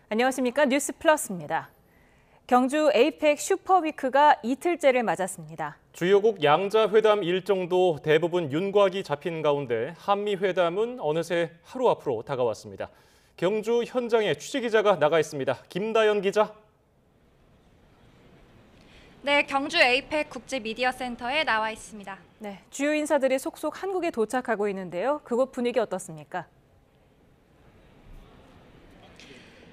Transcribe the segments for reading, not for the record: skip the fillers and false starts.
안녕하십니까. 뉴스 플러스입니다. 경주 에이펙 슈퍼위크가 이틀째를 맞았습니다. 주요국 양자회담 일정도 대부분 윤곽이 잡힌 가운데 한미회담은 어느새 하루 앞으로 다가왔습니다. 경주 현장에 취재기자가 나가 있습니다. 김다연 기자. 네, 경주 에이펙 국제미디어센터에 나와 있습니다. 네, 주요 인사들이 속속 한국에 도착하고 있는데요. 그곳 분위기 어떻습니까?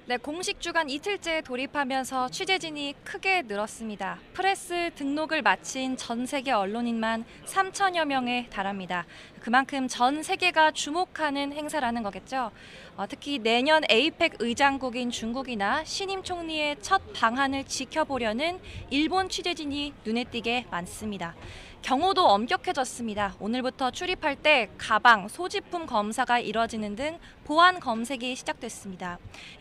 네, 공식 주간 이틀째 돌입하면서 취재진이 크게 늘었습니다. 프레스 등록을 마친 전 세계 언론인만 3천여 명에 달합니다. 그만큼 전 세계가 주목하는 행사라는 거겠죠. 특히 내년 에이펙 의장국인 중국이나 신임 총리의 첫 방한을 지켜보려는 일본 취재진이 눈에 띄게 많습니다. 경호도 엄격해졌습니다. 오늘부터 출입할 때 가방, 소지품 검사가 이뤄지는 등 보안 검색이 시작됐습니다.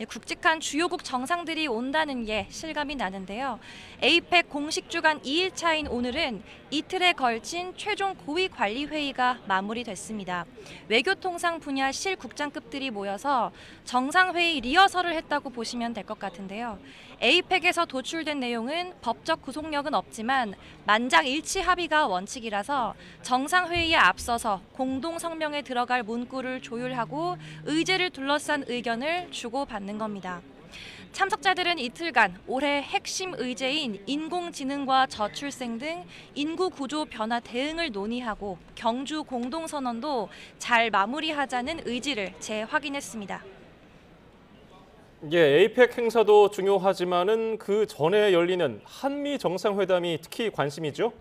굵직한 주요국 정상들이 온다는 게 실감이 나는데요. 에이펙 공식 주간 2일차인 오늘은 이틀에 걸친 최종 고위 관리 회의가 마무리됐습니다. 외교통상 분야 실국장급들이 모여서 정상회의 리허설을 했다고 보시면 될 것 같은데요. 에이펙에서 도출된 내용은 법적 구속력은 없지만 만장일치 합의가 원칙이라서 정상회의에 앞서서 공동성명에 들어갈 문구를 조율하고 의제를 둘러싼 의견을 주고받는 겁니다. 참석자들은 이틀간 올해 핵심 의제인 인공지능과 저출생 등 인구 구조 변화 대응을 논의하고 경주 공동선언도 잘 마무리하자는 의지를 재확인했습니다. 에이펙 행사도 중요하지만은 그 전에 열리는 한미 정상회담이 특히 관심이죠.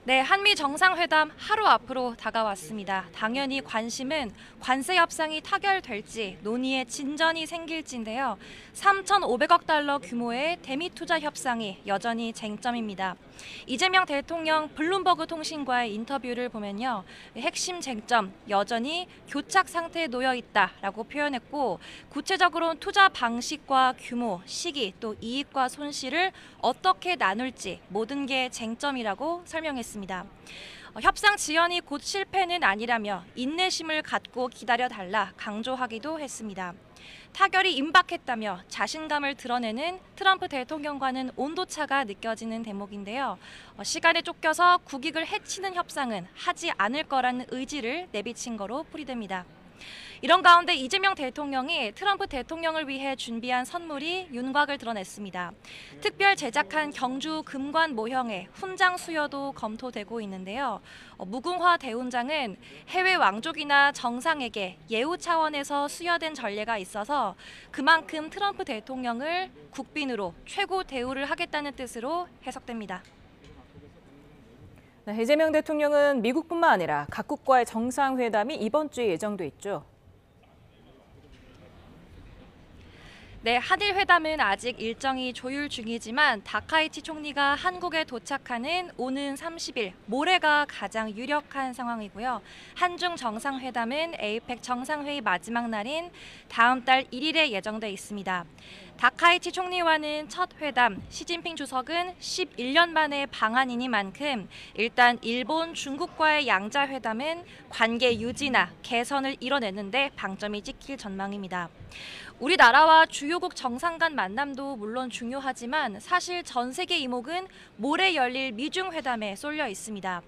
네, 한미 정상회담 하루 앞으로 다가왔습니다. 당연히 관심은 관세 협상이 타결될지 논의에 진전이 생길지인데요. 3,500억 달러 규모의 대미 투자 협상이 여전히 쟁점입니다. 이재명 대통령 블룸버그 통신과의 인터뷰를 보면요. 핵심 쟁점 여전히 교착 상태에 놓여 있다라고 표현했고 구체적으로는 투자 방식과 규모, 시기 또 이익과 손실을 어떻게 나눌지 모든 게 쟁점이라고 설명했습니다. 협상 지연이 곧 실패는 아니라며 인내심을 갖고 기다려달라 강조하기도 했습니다. 타결이 임박했다며 자신감을 드러내는 트럼프 대통령과는 온도차가 느껴지는 대목인데요. 시간에 쫓겨서 국익을 해치는 협상은 하지 않을 거라는 의지를 내비친 거로 풀이됩니다. 이런 가운데 이재명 대통령이 트럼프 대통령을 위해 준비한 선물이 윤곽을 드러냈습니다. 특별 제작한 경주 금관 모형의 훈장 수여도 검토되고 있는데요. 무궁화 대훈장은 해외 왕족이나 정상에게 예우 차원에서 수여된 전례가 있어서 그만큼 트럼프 대통령을 국빈으로 최고 대우를 하겠다는 뜻으로 해석됩니다. 네, 이재명 대통령은 미국뿐만 아니라 각국과의 정상회담이 이번 주에 예정돼 있죠. 네, 한일 회담은 아직 일정이 조율 중이지만 다카이치 총리가 한국에 도착하는 오는 30일 모레가 가장 유력한 상황이고요. 한중 정상회담은 에이펙 정상회의 마지막 날인 다음 달 1일에 예정돼 있습니다. 다카이치 총리와는 첫 회담, 시진핑 주석은 11년 만의 방한이니만큼 일단 일본, 중국과의 양자회담은 관계 유지나 개선을 이뤄내는데 방점이 찍힐 전망입니다. 우리나라와 주요국 정상 간 만남도 물론 중요하지만 사실 전 세계 이목은 모레 열릴 미중 회담에 쏠려 있습니다.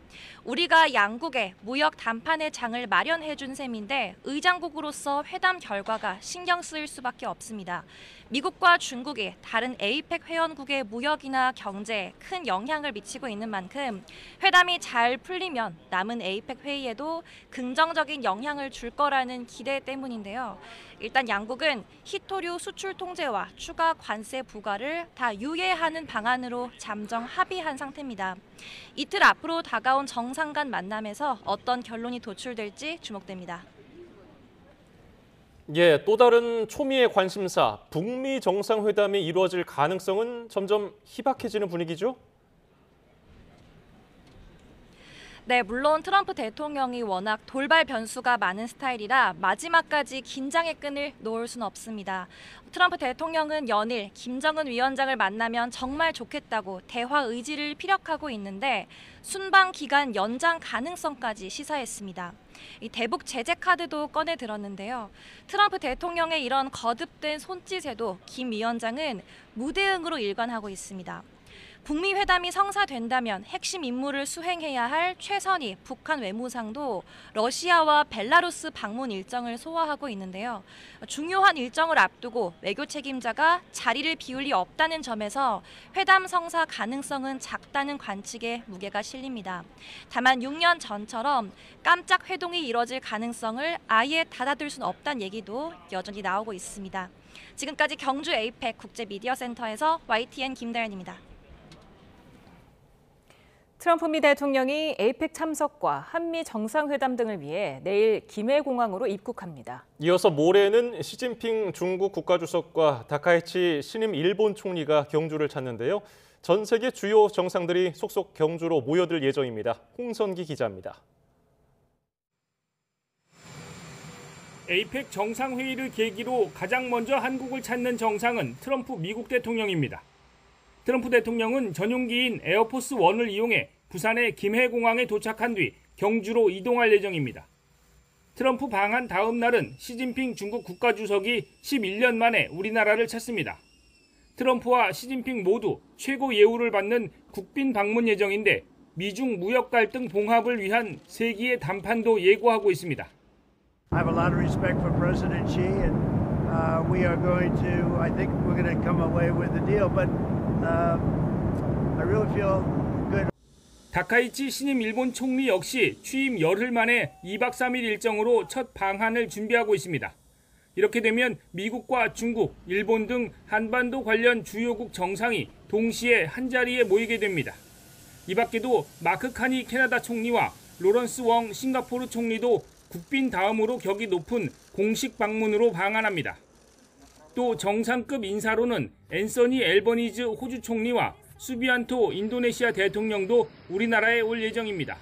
우리가 양국의 무역 담판의 장을 마련해 준 셈인데 의장국으로서 회담 결과가 신경 쓰일 수밖에 없습니다. 미국과 중국이 다른 에이펙 회원국의 무역이나 경제에 큰 영향을 미치고 있는 만큼 회담이 잘 풀리면 남은 에이펙 회의에도 긍정적인 영향을 줄 거라는 기대 때문인데요. 일단 양국은 희토류 수출 통제와 추가 관세 부과를 다 유예하는 방안으로 잠정 합의한 상태입니다. 이틀 앞으로 다가온 정상 간 만남에서 어떤 결론이 도출될지 주목됩니다. 또 다른 초미의 관심사, 북미 정상회담이 이루어질 가능성은 점점 희박해지는 분위기죠? 네, 물론 트럼프 대통령이 워낙 돌발 변수가 많은 스타일이라 마지막까지 긴장의 끈을 놓을 수는 없습니다. 트럼프 대통령은 연일 김정은 위원장을 만나면 정말 좋겠다고 대화 의지를 피력하고 있는데 순방 기간 연장 가능성까지 시사했습니다. 이 대북 제재 카드도 꺼내 들었는데요. 트럼프 대통령의 이런 거듭된 손짓에도 김 위원장은 무대응으로 일관하고 있습니다. 북미 회담이 성사된다면 핵심 임무를 수행해야 할 최선희 북한 외무상도 러시아와 벨라루스 방문 일정을 소화하고 있는데요. 중요한 일정을 앞두고 외교 책임자가 자리를 비울 리 없다는 점에서 회담 성사 가능성은 작다는 관측에 무게가 실립니다. 다만 6년 전처럼 깜짝 회동이 이뤄질 가능성을 아예 닫아둘 수는 없다는 얘기도 여전히 나오고 있습니다. 지금까지 경주 에이펙 국제미디어센터에서 YTN 김다연입니다. 트럼프 미 대통령이 에이펙 참석과 한미 정상회담 등을 위해 내일 김해공항으로 입국합니다. 이어서 모레는 시진핑 중국 국가주석과 다카이치 신임 일본 총리가 경주를 찾는데요. 전 세계 주요 정상들이 속속 경주로 모여들 예정입니다. 홍선기 기자입니다. 에이펙 정상회의를 계기로 가장 먼저 한국을 찾는 정상은 트럼프 미국 대통령입니다. 트럼프 대통령은 전용기인 에어포스 1을 이용해 부산의 김해공항에 도착한 뒤 경주로 이동할 예정입니다. 트럼프 방한 다음 날은 시진핑 중국 국가주석이 11년 만에 우리나라를 찾습니다. 트럼프와 시진핑 모두 최고 예우를 받는 국빈 방문 예정인데 미중 무역 갈등 봉합을 위한 세기의 담판도 예고하고 있습니다. I have a lot of respect for President Xi, and I think we're going to come away with a deal. But I really feel good. 다카이치 신임 일본 총리 역시 취임 열흘 만에 2박 3일 일정으로 첫 방한을 준비하고 있습니다. 이렇게 되면 미국과 중국, 일본 등 한반도 관련 주요국 정상이 동시에 한자리에 모이게 됩니다. 이 밖에도 마크 카니 캐나다 총리와 로런스 웡 싱가포르 총리도 국빈 다음으로 격이 높은 공식 방문으로 방한합니다. 또 정상급 인사로는 앤서니 앨버니즈 호주 총리와 수비안토 인도네시아 대통령도 우리나라에 올 예정입니다.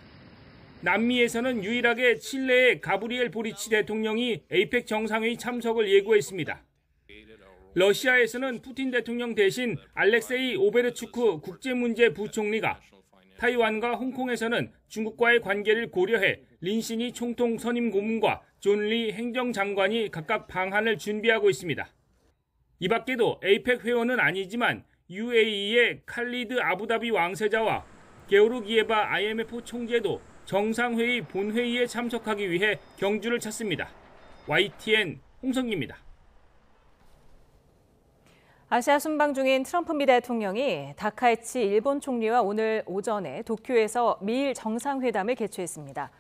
남미에서는 유일하게 칠레의 가브리엘 보리치 대통령이 에이펙 정상회의 참석을 예고했습니다. 러시아에서는 푸틴 대통령 대신 알렉세이 오베르추크 국제문제 부총리가, 타이완과 홍콩에서는 중국과의 관계를 고려해 린시니 총통 선임 고문과 존 리 행정장관이 각각 방한을 준비하고 있습니다. 이 밖에도 에이펙 회원은 아니지만 UAE의 칼리드 아부다비 왕세자와 게오르기에바 IMF 총재도 정상회의 본회의에 참석하기 위해 경주를 찾습니다. YTN 홍성기입니다. 아시아 순방 중인 트럼프 미 대통령이 다카이치 일본 총리와 오늘 오전에 도쿄에서 미일 정상회담을 개최했습니다.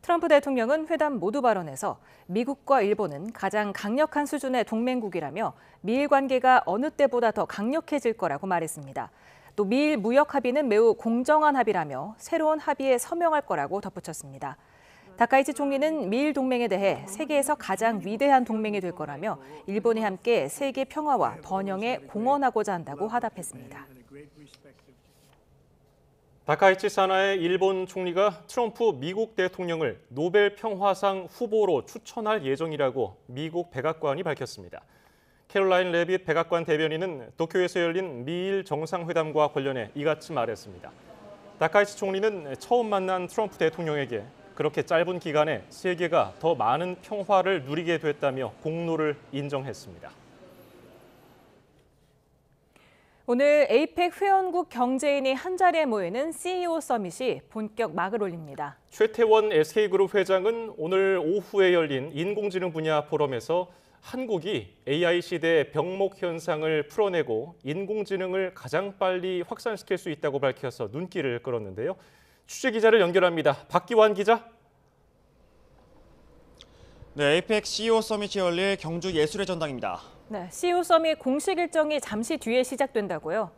트럼프 대통령은 회담 모두 발언에서 미국과 일본은 가장 강력한 수준의 동맹국이라며 미일 관계가 어느 때보다 더 강력해질 거라고 말했습니다. 또 미일 무역 합의는 매우 공정한 합의라며 새로운 합의에 서명할 거라고 덧붙였습니다. 다카이치 총리는 미일 동맹에 대해 세계에서 가장 위대한 동맹이 될 거라며 일본이 함께 세계 평화와 번영에 공헌하고자 한다고 화답했습니다. 다카이치 사나의 일본 총리가 트럼프 미국 대통령을 노벨 평화상 후보로 추천할 예정이라고 미국 백악관이 밝혔습니다. 캐롤라인 레빗 백악관 대변인은 도쿄에서 열린 미일 정상회담과 관련해 이같이 말했습니다. 다카이치 총리는 처음 만난 트럼프 대통령에게 그렇게 짧은 기간에 세계가 더 많은 평화를 누리게 됐다며 공로를 인정했습니다. 오늘 에이펙 회원국 경제인이 한자리에 모이는 CEO 서밋이 본격 막을 올립니다. 최태원 SK그룹 회장은 오늘 오후에 열린 인공지능 분야 포럼에서 한국이 AI 시대의 병목 현상을 풀어내고 인공지능을 가장 빨리 확산시킬 수 있다고 밝혀서 눈길을 끌었는데요. 취재기자를 연결합니다. 박기환 기자. 네, 에이펙 CEO 서밋이 열릴 경주 예술의 전당입니다. 네, CEO 서밋 공식 일정이 잠시 뒤에 시작된다고요?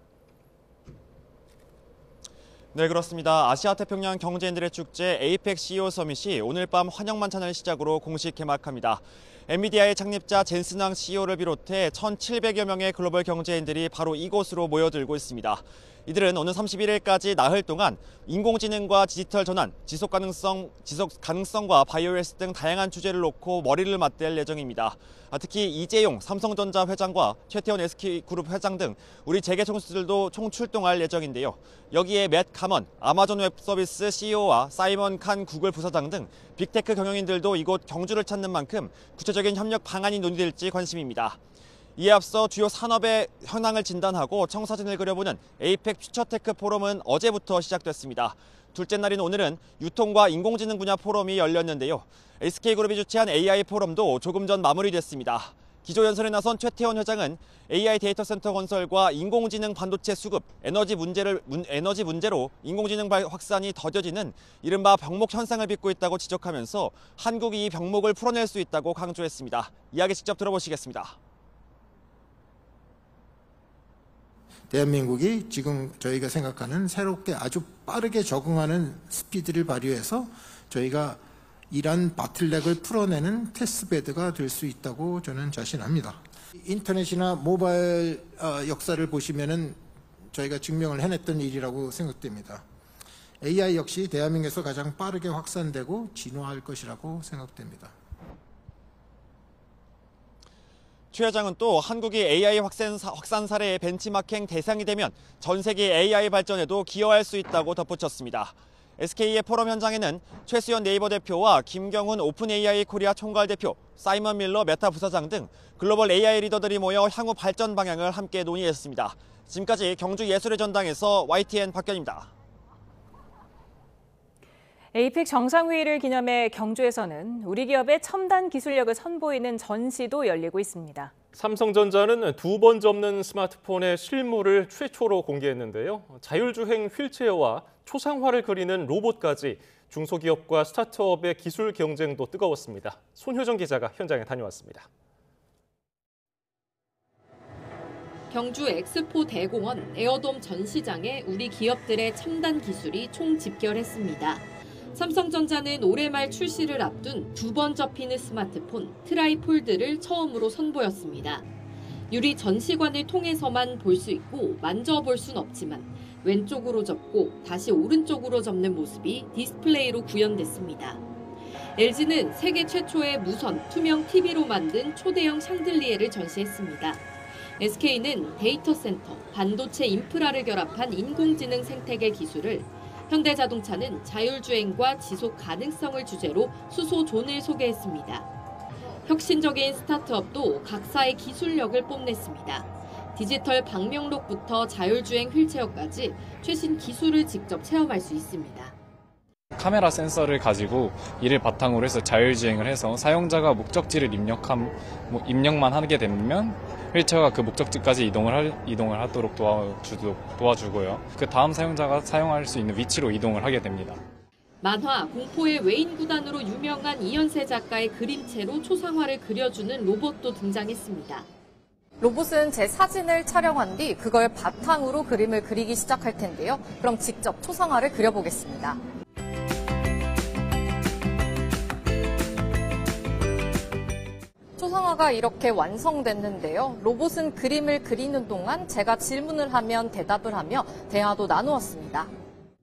네, 그렇습니다. 아시아 태평양 경제인들의 축제 에이펙 CEO 서밋이 오늘 밤 환영만찬을 시작으로 공식 개막합니다. 엔비디아의 창립자 젠슨 황 CEO를 비롯해 1,700여 명의 글로벌 경제인들이 바로 이곳으로 모여들고 있습니다. 이들은 오는 31일까지 나흘 동안 인공지능과 디지털 전환, 지속 가능성과 바이오리스 등 다양한 주제를 놓고 머리를 맞댈 예정입니다. 특히 이재용 삼성전자 회장과 최태원 SK그룹 회장 등 우리 재계 총수들도 총출동할 예정인데요. 여기에 맷 가먼 아마존 웹서비스 CEO와 사이먼 칸 구글 부사장 등 빅테크 경영인들도 이곳 경주를 찾는 만큼 구체적인 협력 방안이 논의될지 관심입니다. 이에 앞서 주요 산업의 현황을 진단하고 청사진을 그려보는 에이펙 퓨처테크 포럼은 어제부터 시작됐습니다. 둘째 날인 오늘은 유통과 인공지능 분야 포럼이 열렸는데요. SK그룹이 주최한 AI 포럼도 조금 전 마무리됐습니다. 기조연설에 나선 최태원 회장은 AI 데이터 센터 건설과 인공지능 반도체 수급, 에너지 문제로 인공지능 확산이 더뎌지는 이른바 병목 현상을 빚고 있다고 지적하면서 한국이 이 병목을 풀어낼 수 있다고 강조했습니다. 이야기 직접 들어보시겠습니다. 대한민국이 지금 저희가 생각하는 새롭게 아주 빠르게 적응하는 스피드를 발휘해서 저희가 이러한 바틀렉을 풀어내는 테스트베드가 될 수 있다고 저는 자신합니다. 인터넷이나 모바일 역사를 보시면은 저희가 증명을 해냈던 일이라고 생각됩니다. AI 역시 대한민국에서 가장 빠르게 확산되고 진화할 것이라고 생각됩니다. 최 회장은 또 한국이 AI 확산 사례의 벤치마킹 대상이 되면 전 세계 AI 발전에도 기여할 수 있다고 덧붙였습니다. SK의 포럼 현장에는 최수연 네이버 대표와 김경훈 오픈 AI 코리아 총괄 대표, 사이먼 밀러 메타 부사장 등 글로벌 AI 리더들이 모여 향후 발전 방향을 함께 논의했습니다. 지금까지 경주 예술의 전당에서 YTN 박견입니다. 에이펙 정상회의를 기념해 경주에서는 우리 기업의 첨단 기술력을 선보이는 전시도 열리고 있습니다. 삼성전자는 2번 접는 스마트폰의 실물을 최초로 공개했는데요. 자율주행 휠체어와 초상화를 그리는 로봇까지 중소기업과 스타트업의 기술 경쟁도 뜨거웠습니다. 손효정 기자가 현장에 다녀왔습니다. 경주 엑스포 대공원 에어돔 전시장에 우리 기업들의 첨단 기술이 총집결했습니다. 삼성전자는 올해 말 출시를 앞둔 2번 접히는 스마트폰 트라이폴드를 처음으로 선보였습니다. 유리 전시관을 통해서만 볼 수 있고 만져볼 순 없지만 왼쪽으로 접고 다시 오른쪽으로 접는 모습이 디스플레이로 구현됐습니다. LG는 세계 최초의 무선 투명 TV로 만든 초대형 샹들리에를 전시했습니다. SK는 데이터 센터, 반도체 인프라를 결합한 인공지능 생태계 기술을, 현대자동차는 자율주행과 지속 가능성을 주제로 수소존을 소개했습니다. 혁신적인 스타트업도 각사의 기술력을 뽐냈습니다. 디지털 방명록부터 자율주행 휠체어까지 최신 기술을 직접 체험할 수 있습니다. 카메라 센서를 가지고 이를 바탕으로 해서 자율주행을 해서 사용자가 목적지를 입력만 하게 되면 휠체어가 그 목적지까지 이동을 하도록 도와주고요. 그 다음 사용자가 사용할 수 있는 위치로 이동을 하게 됩니다. 만화 공포의 외인 구단으로 유명한 이현세 작가의 그림체로 초상화를 그려주는 로봇도 등장했습니다. 로봇은 제 사진을 촬영한 뒤 그걸 바탕으로 그림을 그리기 시작할 텐데요. 그럼 직접 초상화를 그려보겠습니다. 초상화가 이렇게 완성됐는데요. 로봇은 그림을 그리는 동안 제가 질문을 하면 대답을 하며 대화도 나누었습니다.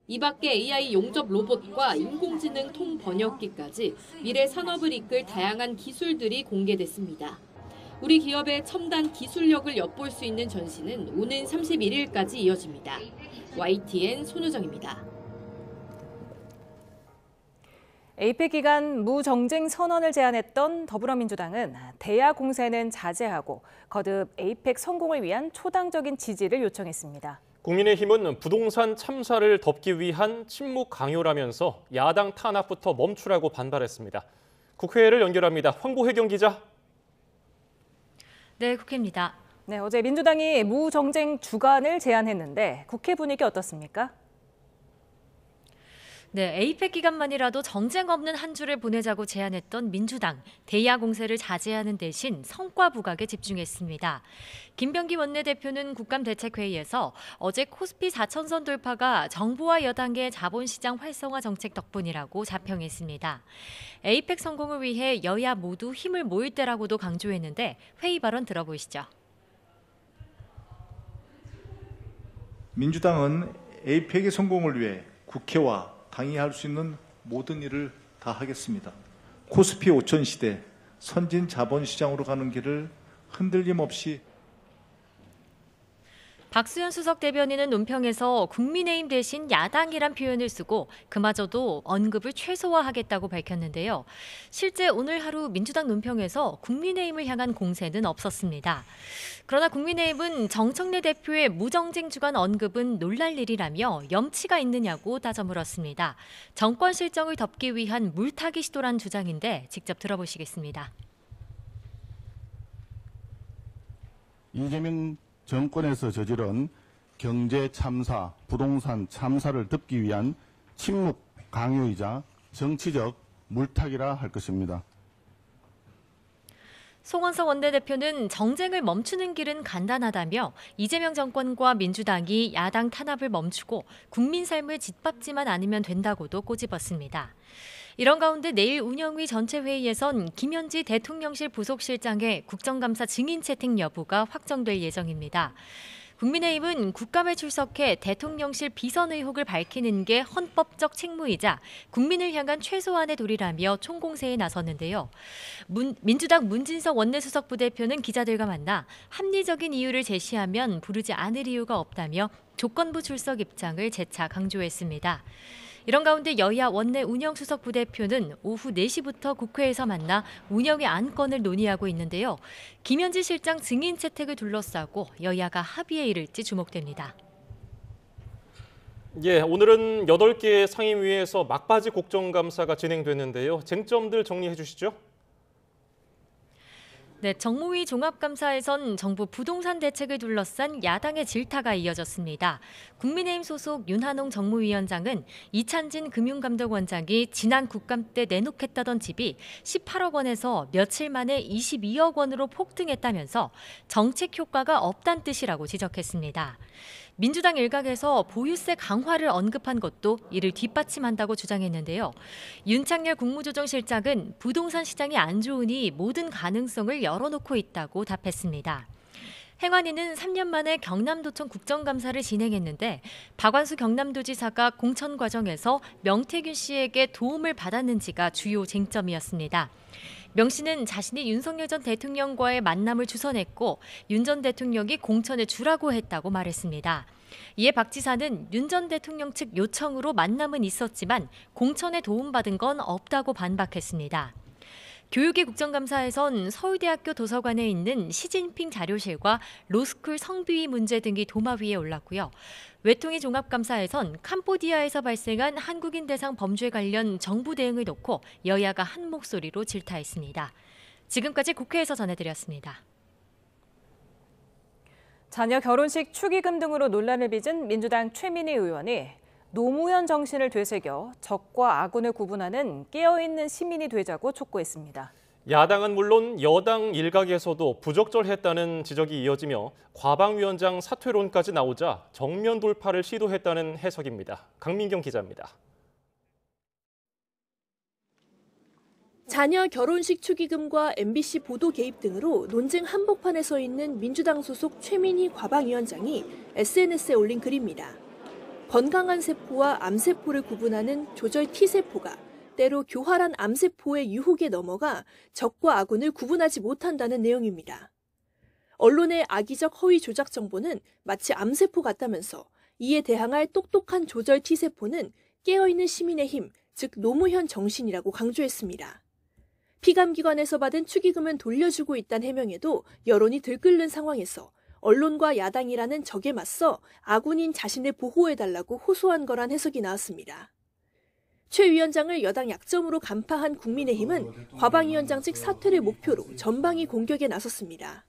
이 밖에 AI 용접 로봇과 인공지능 통번역기까지 미래 산업을 이끌 다양한 기술들이 공개됐습니다. 우리 기업의 첨단 기술력을 엿볼 수 있는 전시는 오는 31일까지 이어집니다. YTN 손효정입니다. 에이펙 기간 무정쟁 선언을 제안했던 더불어민주당은 대야 공세는 자제하고 거듭 에이펙 성공을 위한 초당적인 지지를 요청했습니다. 국민의힘은 부동산 참사를 덮기 위한 침묵 강요라면서 야당 탄압부터 멈추라고 반발했습니다. 국회를 연결합니다. 황보혜경 기자. 네, 국회입니다. 네, 어제 민주당이 무정쟁 주간을 제안했는데 국회 분위기 어떻습니까? 네, 에이펙 기간만이라도 정쟁 없는 한 주를 보내자고 제안했던 민주당, 대야 공세를 자제하는 대신 성과 부각에 집중했습니다. 김병기 원내대표는 국감대책회의에서 어제 코스피 4,000선 돌파가 정부와 여당의 자본시장 활성화 정책 덕분이라고 자평했습니다. 에이펙 성공을 위해 여야 모두 힘을 모을 때라고도 강조했는데 회의 발언 들어보시죠. 민주당은 에이펙의 성공을 위해 국회와 당이 할 수 있는 모든 일을 다 하겠습니다. 코스피 5천 시대 선진 자본시장으로 가는 길을 흔들림 없이. 박수현 수석 대변인은 논평에서 국민의힘 대신 야당이란 표현을 쓰고 그마저도 언급을 최소화하겠다고 밝혔는데요. 실제 오늘 하루 민주당 논평에서 국민의힘을 향한 공세는 없었습니다. 그러나 국민의힘은 정청래 대표의 무정쟁 주간 언급은 놀랄 일이라며 염치가 있느냐고 따져 물었습니다. 정권 실정을 덮기 위한 물타기 시도란 주장인데 직접 들어보시겠습니다. 이재명 정권에서 저지른 경제 참사, 부동산 참사를 덮기 위한 침묵 강요이자 정치적 물타기라 할 것입니다. 송원석 원내대표는 정쟁을 멈추는 길은 간단하다며 이재명 정권과 민주당이 야당 탄압을 멈추고 국민 삶을 짓밟지만 않으면 된다고도 꼬집었습니다. 이런 가운데 내일 운영위 전체 회의에선 김현지 대통령실 부속실장의 국정감사 증인 채택 여부가 확정될 예정입니다. 국민의힘은 국감에 출석해 대통령실 비선 의혹을 밝히는 게 헌법적 책무이자 국민을 향한 최소한의 도리라며 총공세에 나섰는데요. 민주당 문진석 원내수석 부대표는 기자들과 만나 합리적인 이유를 제시하면 부르지 않을 이유가 없다며 조건부 출석 입장을 재차 강조했습니다. 이런 가운데 여야 원내 운영수석 부대표는 오후 4시부터 국회에서 만나 운영의 안건을 논의하고 있는데요. 김현지 실장 증인 채택을 둘러싸고 여야가 합의에 이를지 주목됩니다. 예, 오늘은 8개의 상임위에서 막바지 국정감사가 진행됐는데요. 쟁점들 정리해 주시죠. 네, 정무위 종합감사에선 정부 부동산 대책을 둘러싼 야당의 질타가 이어졌습니다. 국민의힘 소속 윤한홍 정무위원장은 이찬진 금융감독원장이 지난 국감 때 내놓겠다던 집이 18억 원에서 며칠 만에 22억 원으로 폭등했다면서 정책 효과가 없다는 뜻이라고 지적했습니다. 민주당 일각에서 보유세 강화를 언급한 것도 이를 뒷받침한다고 주장했는데요. 윤창렬 국무조정실장은 부동산 시장이 안 좋으니 모든 가능성을 열어놓고 있다고 답했습니다. 행안위는 3년 만에 경남도청 국정감사를 진행했는데 박완수 경남도지사가 공천 과정에서 명태균 씨에게 도움을 받았는지가 주요 쟁점이었습니다. 명 씨는 자신이 윤석열 전 대통령과의 만남을 주선했고 윤 전 대통령이 공천을 주라고 했다고 말했습니다. 이에 박 지사는 윤 전 대통령 측 요청으로 만남은 있었지만 공천에 도움받은 건 없다고 반박했습니다. 교육위 국정감사에선 서울대학교 도서관에 있는 시진핑 자료실과 로스쿨 성비위 문제 등이 도마 위에 올랐고요. 외통위 종합감사에선 캄보디아에서 발생한 한국인 대상 범죄 관련 정부 대응을 놓고 여야가 한 목소리로 질타했습니다. 지금까지 국회에서 전해드렸습니다. 자녀 결혼식 축의금 등으로 논란을 빚은 민주당 최민희 의원이 노무현 정신을 되새겨 적과 아군을 구분하는 깨어있는 시민이 되자고 촉구했습니다. 야당은 물론 여당 일각에서도 부적절했다는 지적이 이어지며 과방위원장 사퇴론까지 나오자 정면 돌파를 시도했다는 해석입니다. 강민경 기자입니다. 자녀 결혼식 축의금과 MBC 보도 개입 등으로 논쟁 한복판에 서 있는 민주당 소속 최민희 과방위원장이 SNS에 올린 글입니다. 건강한 세포와 암세포를 구분하는 조절 T세포가 때로 교활한 암세포의 유혹에 넘어가 적과 아군을 구분하지 못한다는 내용입니다. 언론의 악의적 허위 조작 정보는 마치 암세포 같다면서 이에 대항할 똑똑한 조절 T세포는 깨어있는 시민의 힘, 즉 노무현 정신이라고 강조했습니다. 피감기관에서 받은 축의금은 돌려주고 있다는 해명에도 여론이 들끓는 상황에서 언론과 야당이라는 적에 맞서 아군인 자신을 보호해달라고 호소한 거란 해석이 나왔습니다. 최 위원장을 여당 약점으로 간파한 국민의힘은 과방위원장직 사퇴를 목표로 전방위 공격에 나섰습니다.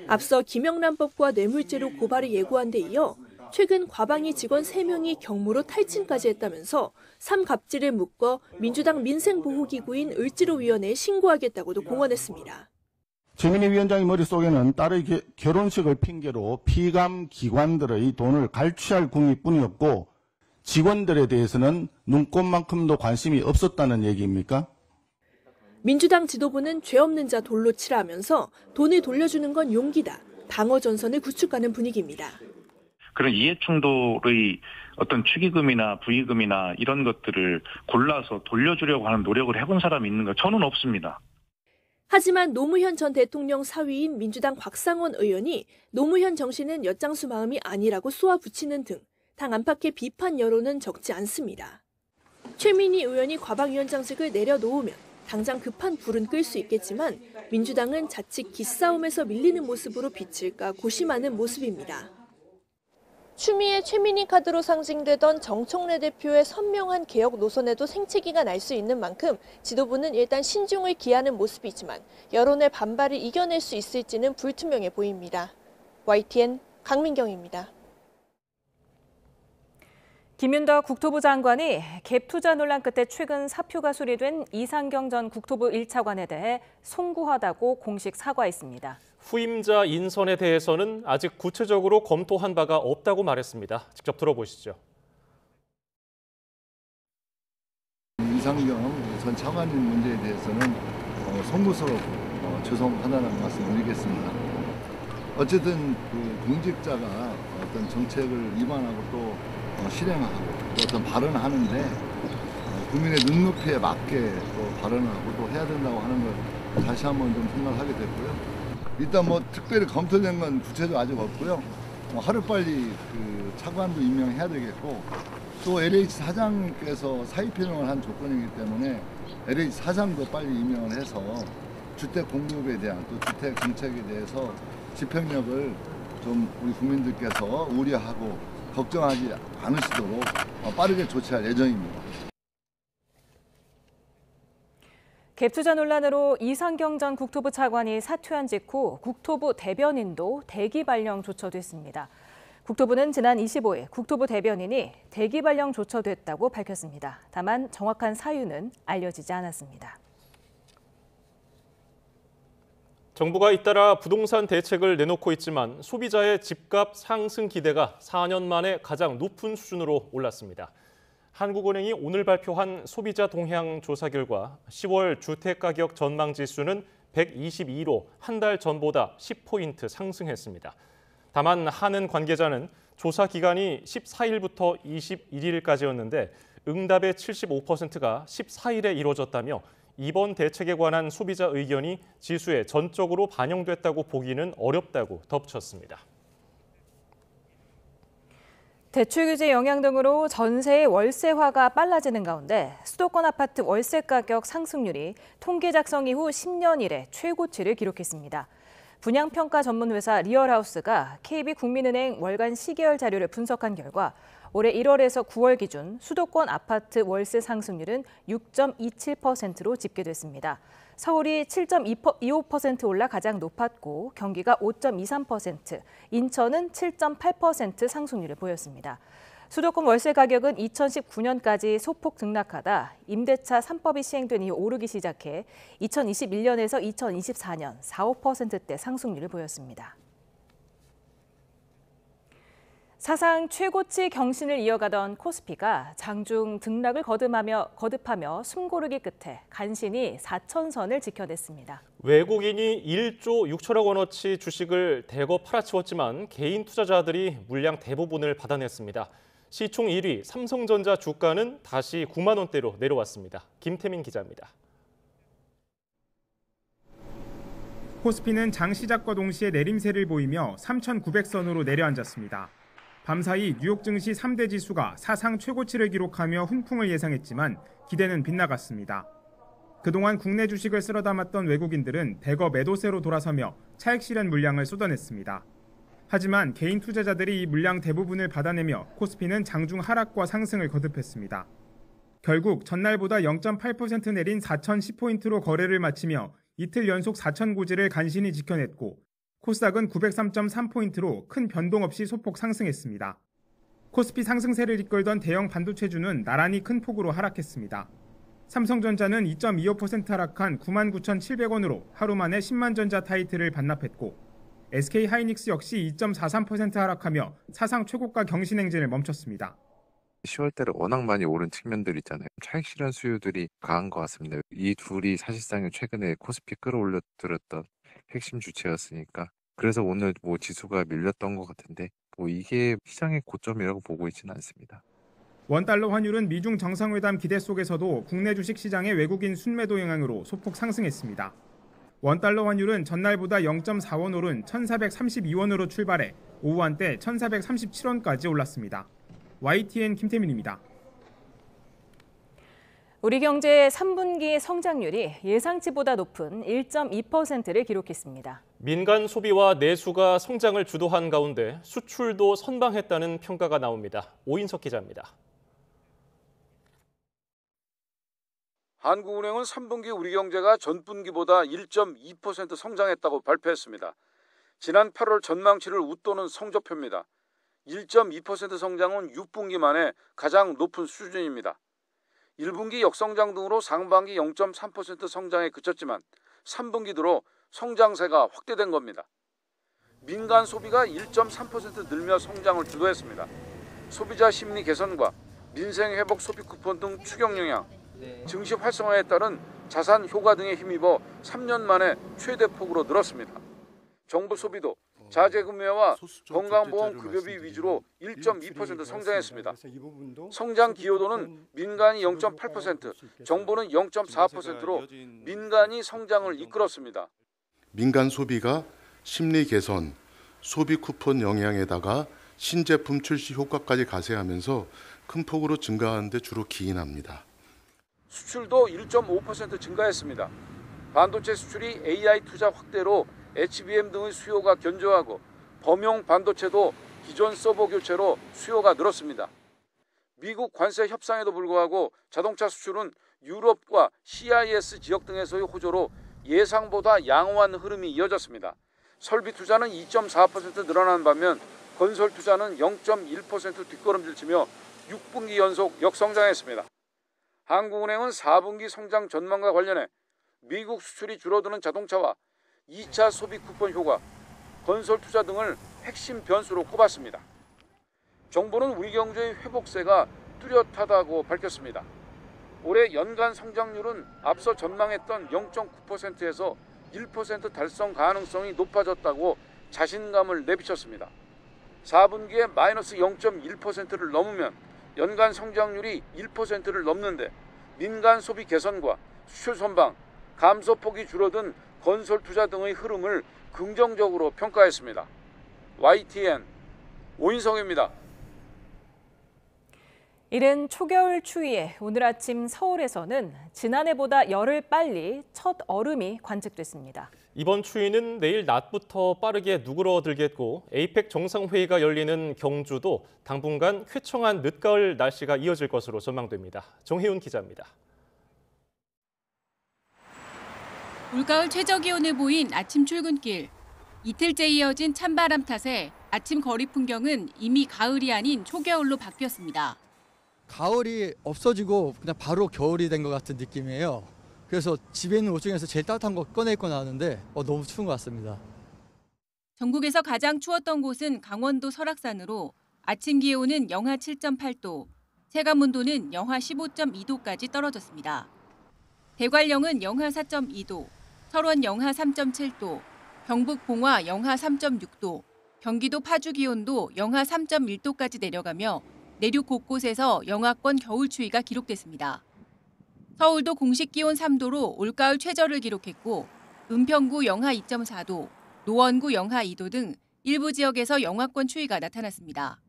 앞서 김영란법과 뇌물죄로 고발을 예고한 데 이어 최근 과방위 직원 3명이 경무로 탈진까지 했다면서 3갑질을 묶어 민주당 민생보호기구인 을지로위원회에 신고하겠다고도 공언했습니다. 최민희 위원장의 머릿속에는 딸의 결혼식을 핑계로 피감 기관들의 돈을 갈취할 궁리뿐이었고 직원들에 대해서는 눈꼽만큼도 관심이 없었다는 얘기입니까? 민주당 지도부는 죄 없는 자 돌로 치라 하면서 돈을 돌려주는 건 용기다. 방어 전선을 구축하는 분위기입니다. 그런 이해충돌의 어떤 축의금이나 부의금이나 이런 것들을 골라서 돌려주려고 하는 노력을 해본 사람이 있는가? 저는 없습니다. 하지만 노무현 전 대통령 사위인 민주당 곽상원 의원이 노무현 정신은 엿장수 마음이 아니라고 쏘아붙이는 등 당 안팎의 비판 여론은 적지 않습니다. 최민희 의원이 과방위원장직을 내려놓으면 당장 급한 불은 끌 수 있겠지만 민주당은 자칫 기싸움에서 밀리는 모습으로 비칠까 고심하는 모습입니다. 추미애 최민희 카드로 상징되던 정청래 대표의 선명한 개혁 노선에도 생채기가 날 수 있는 만큼 지도부는 일단 신중을 기하는 모습이지만 여론의 반발을 이겨낼 수 있을지는 불투명해 보입니다. YTN 강민경입니다. 김윤덕 국토부 장관이 갭 투자 논란 끝에 최근 사표가 수리된 이상경 전 국토부 1차관에 대해 송구하다고 공식 사과했습니다. 후임자 인선에 대해서는 아직 구체적으로 검토한 바가 없다고 말했습니다. 직접 들어보시죠. 이상경 전 차관님 문제에 대해서는 송구스럽고 죄송하다는 말씀을 드리겠습니다. 어쨌든 그 공직자가 어떤 정책을 위반하고 또 실행하고 또 어떤 발언을 하는데 국민의 눈높이에 맞게 또 발언하고 또 해야 된다고 하는 걸 다시 한번 좀 생각하게 됐고요. 일단 뭐 특별히 검토된 건 구체적으로 아직 없고요. 하루빨리 그 차관도 임명해야 되겠고 또 LH 사장께서 사의 표명을 한 조건이기 때문에 LH 사장도 빨리 임명을 해서 주택 공급에 대한 또 주택 정책에 대해서 집행력을 좀 우리 국민들께서 우려하고 걱정하지 않으시도록 빠르게 조치할 예정입니다. 갭 투자 논란으로 이상경 전 국토부 차관이 사퇴한 직후 국토부 대변인도 대기 발령 조처됐습니다. 국토부는 지난 25일 국토부 대변인이 대기 발령 조처됐다고 밝혔습니다. 다만 정확한 사유는 알려지지 않았습니다. 정부가 잇따라 부동산 대책을 내놓고 있지만 소비자의 집값 상승 기대가 4년 만에 가장 높은 수준으로 올랐습니다. 한국은행이 오늘 발표한 소비자 동향 조사 결과 10월 주택가격 전망 지수는 122로 한 달 전보다 10포인트 상승했습니다. 다만 한은 관계자는 조사 기간이 14일부터 21일까지였는데 응답의 75%가 14일에 이루어졌다며 이번 대책에 관한 소비자 의견이 지수에 전적으로 반영됐다고 보기는 어렵다고 덧붙였습니다. 대출 규제 영향 등으로 전세의 월세화가 빨라지는 가운데 수도권 아파트 월세 가격 상승률이 통계 작성 이후 10년 이래 최고치를 기록했습니다. 분양평가 전문회사 리얼하우스가 KB국민은행 월간 시계열 자료를 분석한 결과 올해 1월에서 9월 기준 수도권 아파트 월세 상승률은 6.27%로 집계됐습니다. 서울이 7.25% 올라 가장 높았고 경기가 5.23%, 인천은 7.8% 상승률을 보였습니다. 수도권 월세 가격은 2019년까지 소폭 등락하다 임대차 3법이 시행된 이후 오르기 시작해 2021년에서 2024년 4~5%대 상승률을 보였습니다. 사상 최고치 경신을 이어가던 코스피가 장중 등락을 거듭하며 숨고르기 끝에 간신히 4,000선을 지켜냈습니다. 외국인이 1조 6천억 원어치 주식을 대거 팔아치웠지만 개인 투자자들이 물량 대부분을 받아냈습니다. 시총 1위 삼성전자 주가는 다시 9만 원대로 내려왔습니다. 김태민 기자입니다. 코스피는 장 시작과 동시에 내림세를 보이며 3,900선으로 내려앉았습니다. 밤사이 뉴욕 증시 3대 지수가 사상 최고치를 기록하며 훈풍을 예상했지만 기대는 빗나갔습니다. 그동안 국내 주식을 쓸어 담았던 외국인들은 대거 매도세로 돌아서며 차익 실현 물량을 쏟아냈습니다. 하지만 개인 투자자들이 이 물량 대부분을 받아내며 코스피는 장중 하락과 상승을 거듭했습니다. 결국 전날보다 0.8% 내린 4,010포인트로 거래를 마치며 이틀 연속 4,000고지를 간신히 지켜냈고 코스닥은 903.3포인트로 큰 변동 없이 소폭 상승했습니다. 코스피 상승세를 이끌던 대형 반도체주는 나란히 큰 폭으로 하락했습니다. 삼성전자는 2.25% 하락한 99,700원으로 하루 만에 10만 전자 타이틀을 반납했고 SK하이닉스 역시 2.43% 하락하며 사상 최고가 경신 행진을 멈췄습니다. 10월 달에 워낙 많이 오른 측면들 있잖아요. 차익 실현 수요들이 강한 것 같습니다. 이 둘이 사실상 최근에 코스피 끌어올려드렸던 핵심 주체였으니까 그래서 오늘 지수가 밀렸던 것 같은데 이게 시장의 고점이라고 보고 있지는 않습니다. 원달러 환율은 미중 정상회담 기대 속에서도 국내 주식시장의 외국인 순매도 영향으로 소폭 상승했습니다. 원달러 환율은 전날보다 0.4원 오른 1,432원으로 출발해 오후 한때 1,437원까지 올랐습니다. YTN 김태민입니다. 우리 경제의 3분기 성장률이 예상치보다 높은 1.2%를 기록했습니다. 민간 소비와 내수가 성장을 주도한 가운데 수출도 선방했다는 평가가 나옵니다. 오인석 기자입니다. 한국은행은 3분기 우리 경제가 전분기보다 1.2% 성장했다고 발표했습니다. 지난 8월 전망치를 웃도는 성적표입니다. 1.2% 성장은 6분기 만에 가장 높은 수준입니다. 1분기 역성장 등으로 상반기 0.3% 성장에 그쳤지만 3분기 들어 성장세가 확대된 겁니다. 민간 소비가 1.3% 늘며 성장을 주도했습니다. 소비자 심리 개선과 민생 회복 소비 쿠폰 등 추경 영향, 증시 활성화에 따른 자산 효과 등에 힘입어 3년 만에 최대폭으로 늘었습니다. 정부 소비도 자재구매와 건강보험 급여비 위주로 1.2% 성장했습니다. 성장 기여도는 민간이 0.8%, 정부는 0.4%로 민간이 성장을 이끌었습니다. 민간 소비가 심리 개선, 소비 쿠폰 영향에다가 신제품 출시 효과까지 가세하면서 큰 폭으로 증가하는 데 주로 기인합니다. 수출도 1.5% 증가했습니다. 반도체 수출이 AI 투자 확대로 HBM 등의 수요가 견조하고 범용 반도체도 기존 서버 교체로 수요가 늘었습니다. 미국 관세 협상에도 불구하고 자동차 수출은 유럽과 CIS 지역 등에서의 호조로 예상보다 양호한 흐름이 이어졌습니다. 설비 투자는 2.4% 늘어난 반면 건설 투자는 0.1% 뒷걸음질치며 6분기 연속 역성장했습니다. 한국은행은 4분기 성장 전망과 관련해 미국 수출이 줄어드는 자동차와 2차 소비 쿠폰 효과, 건설 투자 등을 핵심 변수로 꼽았습니다. 정부는 우리 경제의 회복세가 뚜렷하다고 밝혔습니다. 올해 연간 성장률은 앞서 전망했던 0.9%에서 1% 달성 가능성이 높아졌다고 자신감을 내비쳤습니다. 4분기에 마이너스 0.1%를 넘으면 연간 성장률이 1%를 넘는데 민간 소비 개선과 수출 선방, 감소폭이 줄어든 건설 투자 등의 흐름을 긍정적으로 평가했습니다. YTN 오인성입니다. 이른 초겨울 추위에 오늘 아침 서울에서는 지난해보다 열흘 빨리 첫 얼음이 관측됐습니다. 이번 추위는 내일 낮부터 빠르게 누그러들겠고 에이펙 정상회의가 열리는 경주도 당분간 쾌청한 늦가을 날씨가 이어질 것으로 전망됩니다. 정혜윤 기자입니다. 올가을 최저기온을 보인 아침 출근길. 이틀째 이어진 찬바람 탓에 아침 거리 풍경은 이미 가을이 아닌 초겨울로 바뀌었습니다. 가을이 없어지고 그냥 바로 겨울이 된 것 같은 느낌이에요. 그래서 집에 있는 옷 중에서 제일 따뜻한 거 꺼내 입고 나왔는데 너무 추운 것 같습니다. 전국에서 가장 추웠던 곳은 강원도 설악산으로 아침 기온은 영하 7.8도, 체감 온도는 영하 15.2도까지 떨어졌습니다. 대관령은 영하 4.2도, 철원 영하 3.7도, 경북 봉화 영하 3.6도, 경기도 파주 기온도 영하 3.1도까지 내려가며 내륙 곳곳에서 영하권 겨울 추위가 기록됐습니다. 서울도 공식 기온 3도로 올가을 최저를 기록했고 은평구 영하 2.4도, 노원구 영하 2도 등 일부 지역에서 영하권 추위가 나타났습니다.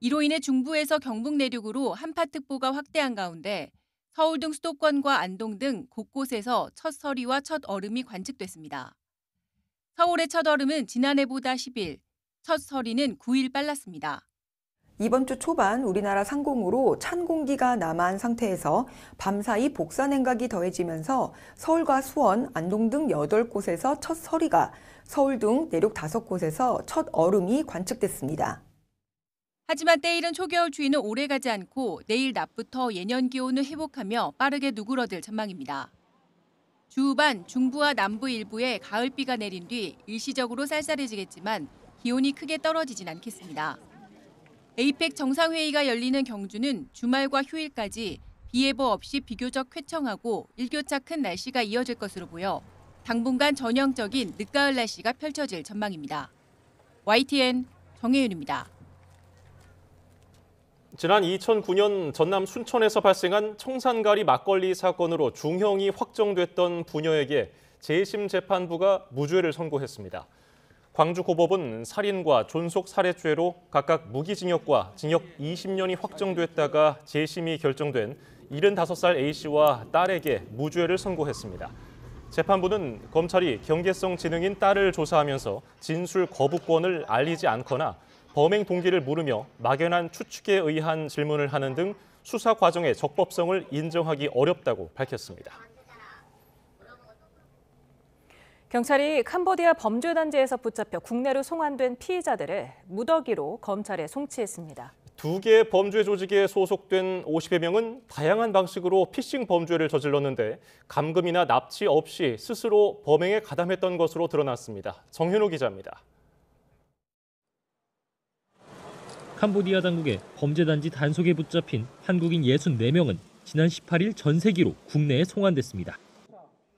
이로 인해 중부에서 경북 내륙으로 한파특보가 확대한 가운데 서울 등 수도권과 안동 등 곳곳에서 첫 서리와 첫 얼음이 관측됐습니다. 서울의 첫 얼음은 지난해보다 10일, 첫 서리는 9일 빨랐습니다. 이번 주 초반 우리나라 상공으로 찬 공기가 남아한 상태에서 밤사이 복사 냉각이 더해지면서 서울과 수원, 안동 등 8곳에서 첫 서리가, 서울 등 내륙 5곳에서 첫 얼음이 관측됐습니다. 하지만 때이른 초겨울 추위는 오래가지 않고 내일 낮부터 예년 기온을 회복하며 빠르게 누그러들 전망입니다. 주 후반 중부와 남부 일부에 가을비가 내린 뒤 일시적으로 쌀쌀해지겠지만 기온이 크게 떨어지진 않겠습니다. 에이펙 정상회의가 열리는 경주는 주말과 휴일까지 비 예보 없이 비교적 쾌청하고 일교차 큰 날씨가 이어질 것으로 보여 당분간 전형적인 늦가을 날씨가 펼쳐질 전망입니다. YTN 정혜윤입니다. 지난 2009년 전남 순천에서 발생한 청산가리 막걸리 사건으로 중형이 확정됐던 부녀에게 재심 재판부가 무죄를 선고했습니다. 광주고법은 살인과 존속 살해죄로 각각 무기징역과 징역 20년이 확정됐다가 재심이 결정된 75살 A씨와 딸에게 무죄를 선고했습니다. 재판부는 검찰이 경계성 지능인 딸을 조사하면서 진술 거부권을 알리지 않거나 범행 동기를 물으며 막연한 추측에 의한 질문을 하는 등 수사 과정의 적법성을 인정하기 어렵다고 밝혔습니다. 경찰이 캄보디아 범죄단지에서 붙잡혀 국내로 송환된 피의자들을 무더기로 검찰에 송치했습니다. 2개 범죄 조직에 소속된 50여 명은 다양한 방식으로 피싱 범죄를 저질렀는데 감금이나 납치 없이 스스로 범행에 가담했던 것으로 드러났습니다. 정현호 기자입니다. 캄보디아 당국의 범죄단지 단속에 붙잡힌 한국인 64명은 지난 18일 전세기로 국내에 송환됐습니다.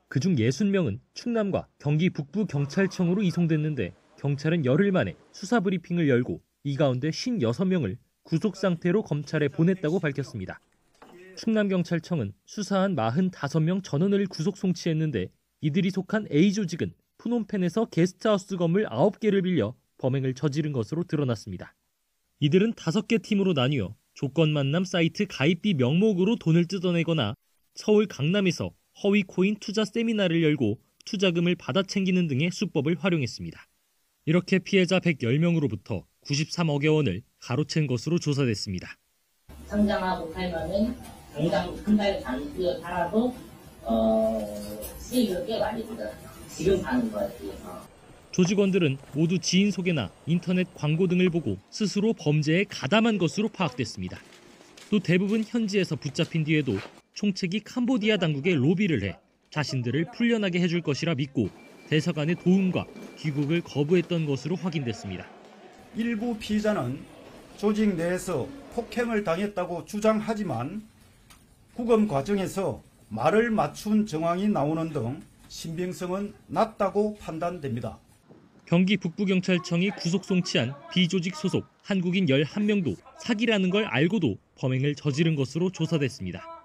그중 60명은 충남과 경기 북부 경찰청으로 이송됐는데 경찰은 열흘 만에 수사 브리핑을 열고 이 가운데 56명을 구속 상태로 검찰에 보냈다고 밝혔습니다. 충남경찰청은 수사한 45명 전원을 구속 송치했는데 이들이 속한 A조직은 푸놈펜에서 게스트하우스 건물 9개를 빌려 범행을 저지른 것으로 드러났습니다. 이들은 5개 팀으로 나뉘어 조건 만남 사이트 가입비 명목으로 돈을 뜯어내거나 서울 강남에서 허위 코인 투자 세미나를 열고 투자금을 받아 챙기는 등의 수법을 활용했습니다. 이렇게 피해자 110명으로부터 93억여 원을 가로챈 것으로 조사됐습니다. 상장하고 팔면은 당장 한 달 단기에 팔아도 수익을 꽤 많이 들어요. 지금 파는 거지. 조직원들은 모두 지인 소개나 인터넷 광고 등을 보고 스스로 범죄에 가담한 것으로 파악됐습니다. 또 대부분 현지에서 붙잡힌 뒤에도 총책이 캄보디아 당국에 로비를 해 자신들을 풀려나게 해줄 것이라 믿고 대사관의 도움과 귀국을 거부했던 것으로 확인됐습니다. 일부 피의자는 조직 내에서 폭행을 당했다고 주장하지만 구금 과정에서 말을 맞춘 정황이 나오는 등 신빙성은 낮다고 판단됩니다. 경기 북부경찰청이 구속 송치한 B조직 소속 한국인 11명도 사기라는 걸 알고도 범행을 저지른 것으로 조사됐습니다.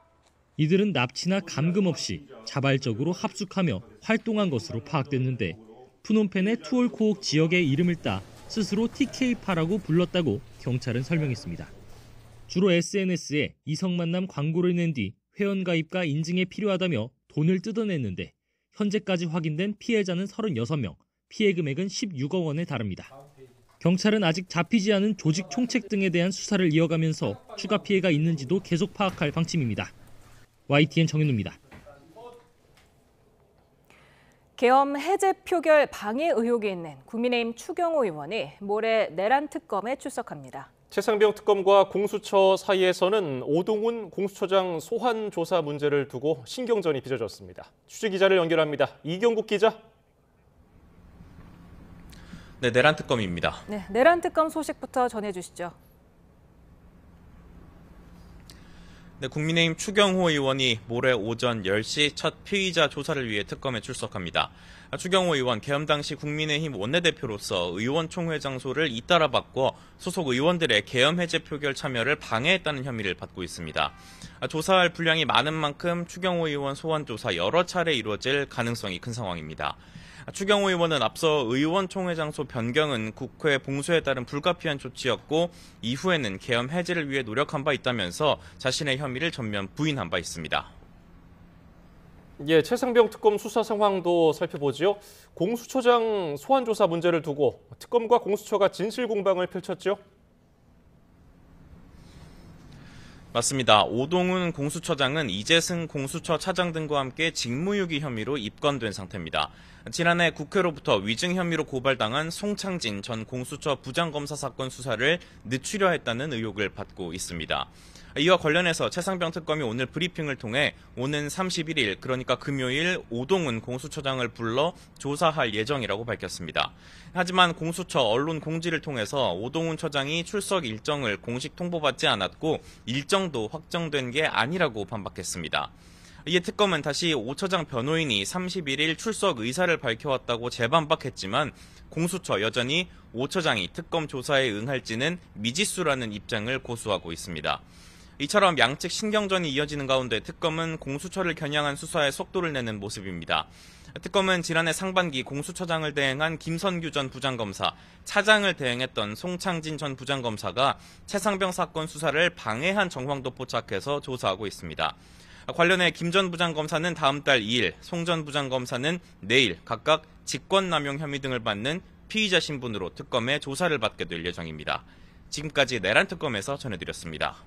이들은 납치나 감금 없이 자발적으로 합숙하며 활동한 것으로 파악됐는데 푸놈펜의 투올코옥 지역의 이름을 따 스스로 TK 파라고 불렀다고 경찰은 설명했습니다. 주로 SNS에 이성만남 광고를 낸 뒤 회원가입과 인증에 필요하다며 돈을 뜯어냈는데 현재까지 확인된 피해자는 36명, 피해 금액은 16억 원에 달합니다. 경찰은 아직 잡히지 않은 조직 총책 등에 대한 수사를 이어가면서 추가 피해가 있는지도 계속 파악할 방침입니다. YTN 정현우입니다. 계엄 해제 표결 방해 의혹이 있는 국민의힘 추경호 의원이 모레 내란 특검에 출석합니다. 최상병 특검과 공수처 사이에서는 오동훈 공수처장 소환 조사 문제를 두고 신경전이 빚어졌습니다. 취재 기자를 연결합니다. 이경국 기자. 네, 내란 특검입니다. 네, 내란 특검 소식부터 전해주시죠. 네, 국민의힘 추경호 의원이 모레 오전 10시 첫 피의자 조사를 위해 특검에 출석합니다. 추경호 의원 계엄 당시 국민의힘 원내대표로서 의원총회 장소를 잇따라 바꿔 소속 의원들의 계엄 해제 표결 참여를 방해했다는 혐의를 받고 있습니다. 조사할 분량이 많은 만큼 추경호 의원 소환 조사 여러 차례 이루어질 가능성이 큰 상황입니다. 추경호 의원은 앞서 의원총회 장소 변경은 국회 봉쇄에 따른 불가피한 조치였고 이후에는 계엄 해제를 위해 노력한 바 있다면서 자신의 혐의를 전면 부인한 바 있습니다. 예, 최상병 특검 수사 상황도 살펴보지요. 공수처장 소환 조사 문제를 두고 특검과 공수처가 진실 공방을 펼쳤죠. 맞습니다. 오동훈 공수처장은 이재승 공수처 차장 등과 함께 직무유기 혐의로 입건된 상태입니다. 지난해 국회로부터 위증 혐의로 고발당한 송창진 전 공수처 부장검사 사건 수사를 늦추려 했다는 의혹을 받고 있습니다. 이와 관련해서 최상병 특검이 오늘 브리핑을 통해 오는 31일, 그러니까 금요일 오동훈 공수처장을 불러 조사할 예정이라고 밝혔습니다. 하지만 공수처 언론 공지를 통해서 오동훈 처장이 출석 일정을 공식 통보받지 않았고 일정도 확정된 게 아니라고 반박했습니다. 이에 특검은 다시 오 처장 변호인이 31일 출석 의사를 밝혀왔다고 재반박했지만 공수처 여전히 오 처장이 특검 조사에 응할지는 미지수라는 입장을 고수하고 있습니다. 이처럼 양측 신경전이 이어지는 가운데 특검은 공수처를 겨냥한 수사에 속도를 내는 모습입니다. 특검은 지난해 상반기 공수처장을 대행한 김선규 전 부장검사, 차장을 대행했던 송창진 전 부장검사가 최상병 사건 수사를 방해한 정황도 포착해서 조사하고 있습니다. 관련해 김 전 부장검사는 다음 달 2일, 송 전 부장검사는 내일 각각 직권남용 혐의 등을 받는 피의자 신분으로 특검의 조사를 받게 될 예정입니다. 지금까지 내란특검에서 전해드렸습니다.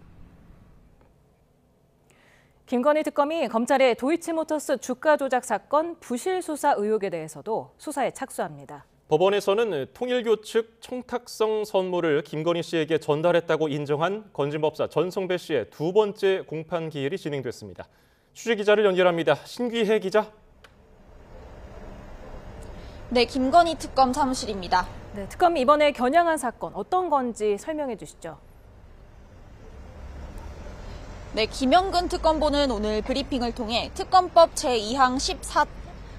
김건희 특검이 검찰의 도이치모터스 주가 조작 사건 부실 수사 의혹에 대해서도 수사에 착수합니다. 법원에서는 통일교 측 청탁성 선물을 김건희 씨에게 전달했다고 인정한 건진법사 전성배 씨의 두 번째 공판 기일이 진행됐습니다. 취재기자를 연결합니다. 신귀혜 기자. 네, 김건희 특검 사무실입니다. 네, 특검이 이번에 겨냥한 사건 어떤 건지 설명해 주시죠. 네, 김영근 특검보는 오늘 브리핑을 통해 특검법 제2항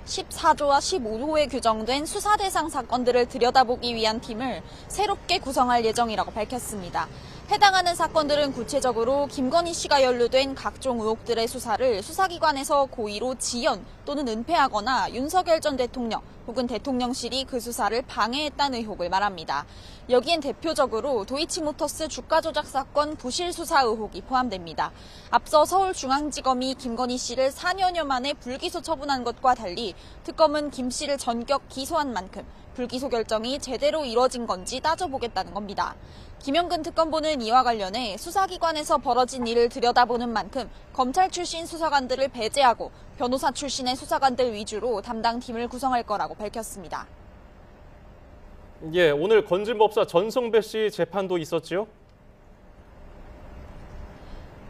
14조와 15호에 규정된 수사 대상 사건들을 들여다보기 위한 팀을 새롭게 구성할 예정이라고 밝혔습니다. 해당하는 사건들은 구체적으로 김건희 씨가 연루된 각종 의혹들의 수사를 수사기관에서 고의로 지연 또는 은폐하거나 윤석열 전 대통령 혹은 대통령실이 그 수사를 방해했다는 의혹을 말합니다. 여기엔 대표적으로 도이치모터스 주가 조작 사건 부실 수사 의혹이 포함됩니다. 앞서 서울중앙지검이 김건희 씨를 4년여 만에 불기소 처분한 것과 달리 특검은 김 씨를 전격 기소한 만큼 불기소 결정이 제대로 이뤄진 건지 따져보겠다는 겁니다. 김영근 특검보는 이와 관련해 수사기관에서 벌어진 일을 들여다보는 만큼 검찰 출신 수사관들을 배제하고 변호사 출신의 수사관들 위주로 담당 팀을 구성할 거라고 밝혔습니다. 예, 오늘 건진법사 전성배 씨 재판도 있었지요?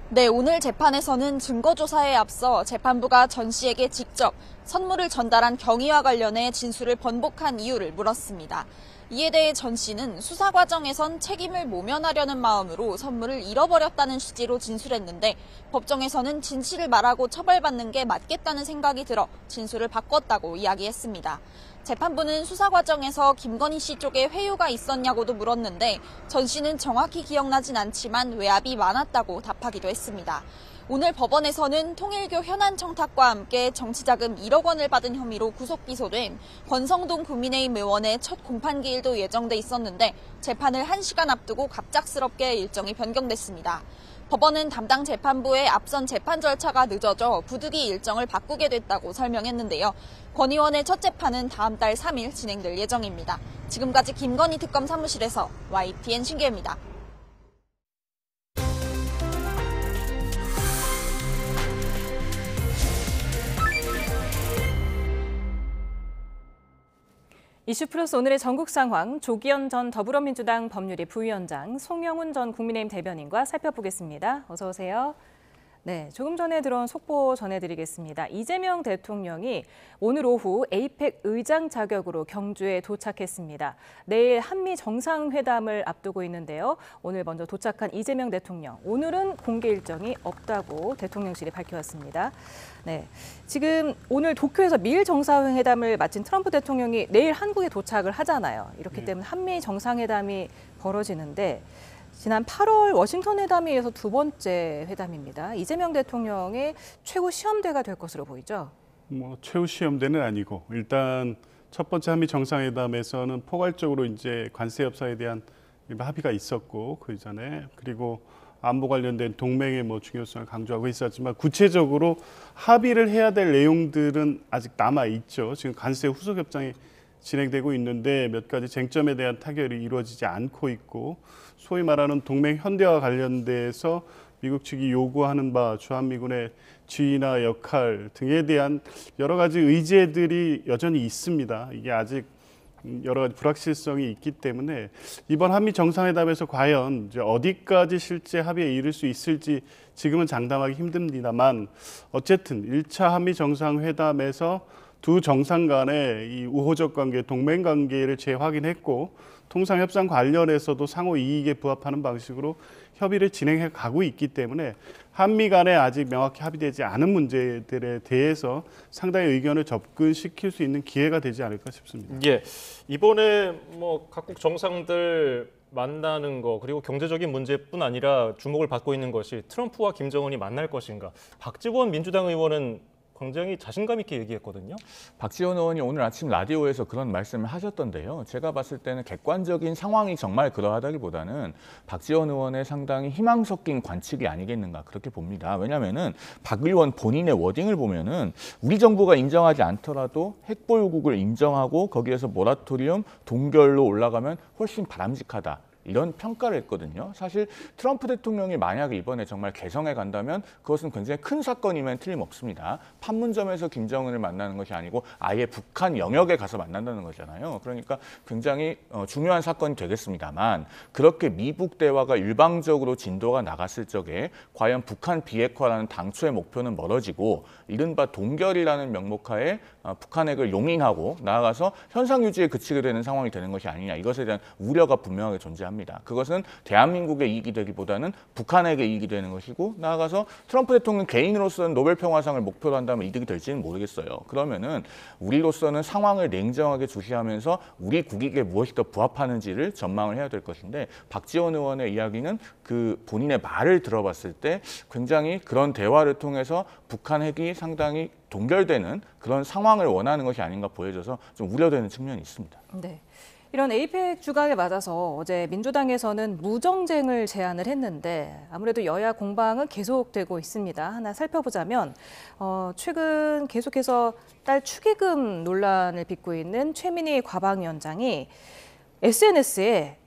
네, 오늘 재판에서는 증거조사에 앞서 재판부가 전 씨에게 직접 선물을 전달한 경위와 관련해 진술을 번복한 이유를 물었습니다. 이에 대해 전 씨는 수사 과정에선 책임을 모면하려는 마음으로 선물을 잃어버렸다는 취지로 진술했는데 법정에서는 진실을 말하고 처벌받는 게 맞겠다는 생각이 들어 진술을 바꿨다고 이야기했습니다. 재판부는 수사 과정에서 김건희 씨 쪽에 회유가 있었냐고도 물었는데 전 씨는 정확히 기억나진 않지만 외압이 많았다고 답하기도 했습니다. 오늘 법원에서는 통일교 현안 청탁과 함께 정치자금 1억 원을 받은 혐의로 구속 기소된 권성동 국민의힘 의원의 첫 공판기일도 예정돼 있었는데 재판을 1시간 앞두고 갑작스럽게 일정이 변경됐습니다. 법원은 담당 재판부의 앞선 재판 절차가 늦어져 부득이 일정을 바꾸게 됐다고 설명했는데요. 권 의원의 첫 재판은 다음 달 3일 진행될 예정입니다. 지금까지 김건희 특검 사무실에서 YTN 신기혜입니다. 이슈플러스 오늘의 전국 상황, 조기현 전 더불어민주당 법률위 부위원장, 송영훈 전 국민의힘 대변인과 살펴보겠습니다. 어서 오세요. 네, 조금 전에 들어온 속보 전해드리겠습니다. 이재명 대통령이 오늘 오후 에이펙 의장 자격으로 경주에 도착했습니다. 내일 한미 정상회담을 앞두고 있는데요. 오늘 먼저 도착한 이재명 대통령, 오늘은 공개 일정이 없다고 대통령실이 밝혀왔습니다. 네, 지금 오늘 도쿄에서 미일 정상회담을 마친 트럼프 대통령이 내일 한국에 도착을 하잖아요. 이렇기 때문에 한미 정상회담이 벌어지는데 지난 8월 워싱턴 회담에 이어서 두 번째 회담입니다. 이재명 대통령의 최후 시험대가 될 것으로 보이죠? 최후 시험대는 아니고 일단 첫 번째 한미 정상회담에서는 포괄적으로 이제 관세 협상에 대한 합의가 있었고 그 이전에 그리고 안보 관련된 동맹의 중요성을 강조하고 있었지만 구체적으로 합의를 해야 될 내용들은 아직 남아 있죠. 지금 관세 후속 협상이 진행되고 있는데 몇 가지 쟁점에 대한 타결이 이루어지지 않고 있고 소위 말하는 동맹 현대화 관련돼서 미국 측이 요구하는 바 주한미군의 지위나 역할 등에 대한 여러 가지 의제들이 여전히 있습니다. 이게 아직 여러 가지 불확실성이 있기 때문에 이번 한미 정상회담에서 과연 이제 어디까지 실제 합의에 이를 수 있을지 지금은 장담하기 힘듭니다만 어쨌든 1차 한미 정상회담에서 두 정상 간의 이 우호적 관계, 동맹 관계를 재확인했고 통상협상 관련해서도 상호 이익에 부합하는 방식으로 협의를 진행해 가고 있기 때문에 한미 간에 아직 명확히 합의되지 않은 문제들에 대해서 상당히 의견을 접근시킬 수 있는 기회가 되지 않을까 싶습니다. 예, 이번에 뭐 각국 정상들 만나는 거 그리고 경제적인 문제뿐 아니라 주목을 받고 있는 것이 트럼프와 김정은이 만날 것인가. 박지원 민주당 의원은 굉장히 자신감 있게 얘기했거든요. 박지원 의원이 오늘 아침 라디오에서 그런 말씀을 하셨던데요. 제가 봤을 때는 객관적인 상황이 정말 그러하다기보다는 박지원 의원의 상당히 희망 섞인 관측이 아니겠는가 그렇게 봅니다. 왜냐하면은 박 의원 본인의 워딩을 보면은 우리 정부가 인정하지 않더라도 핵보유국을 인정하고 거기에서 모라토리엄 동결로 올라가면 훨씬 바람직하다. 이런 평가를 했거든요. 사실 트럼프 대통령이 만약에 이번에 정말 개성에 간다면 그것은 굉장히 큰 사건이면 틀림없습니다. 판문점에서 김정은을 만나는 것이 아니고 아예 북한 영역에 가서 만난다는 거잖아요. 그러니까 굉장히 중요한 사건이 되겠습니다만 그렇게 미북 대화가 일방적으로 진도가 나갔을 적에 과연 북한 비핵화라는 당초의 목표는 멀어지고 이른바 동결이라는 명목하에 북한 핵을 용인하고 나아가서 현상 유지에 그치게 되는 상황이 되는 것이 아니냐. 이것에 대한 우려가 분명하게 존재합니다. 그것은 대한민국의 이익이 되기보다는 북한에게 이익이 되는 것이고 나아가서 트럼프 대통령 개인으로서는 노벨 평화상을 목표로 한다면 이득이 될지는 모르겠어요. 그러면은 우리로서는 상황을 냉정하게 주시하면서 우리 국익에 무엇이 더 부합하는지를 전망을 해야 될 것인데 박지원 의원의 이야기는 그 본인의 말을 들어봤을 때 굉장히 그런 대화를 통해서 북한 핵이 상당히 동결되는 그런 상황을 원하는 것이 아닌가 보여져서 좀 우려되는 측면이 있습니다. 네. 이런 APEC 주각에 맞아서 어제 민주당에서는 무정쟁을 제안을 했는데 아무래도 여야 공방은 계속되고 있습니다. 하나 살펴보자면 최근 계속해서 딸 축의금 논란을 빚고 있는 최민희 과방위원장이 SNS에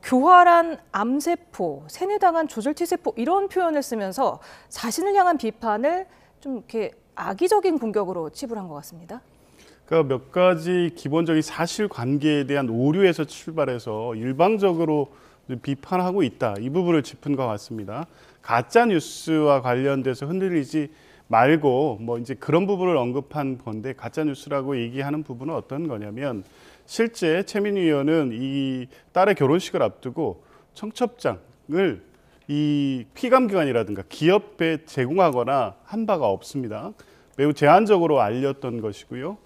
교활한 암세포, 세뇌당한 조절T세포 이런 표현을 쓰면서 자신을 향한 비판을 좀 이렇게 악의적인 공격으로 치부한 것 같습니다. 그러니까 몇 가지 기본적인 사실관계에 대한 오류에서 출발해서 일방적으로 비판하고 있다. 이 부분을 짚은 것 같습니다. 가짜 뉴스와 관련돼서 흔들리지 말고 뭐 이제 그런 부분을 언급한 건데 가짜 뉴스라고 얘기하는 부분은 어떤 거냐면 실제 최민희 의원은 이 딸의 결혼식을 앞두고 청첩장을 이 피감기관이라든가 기업에 제공하거나 한 바가 없습니다. 매우 제한적으로 알렸던 것이고요.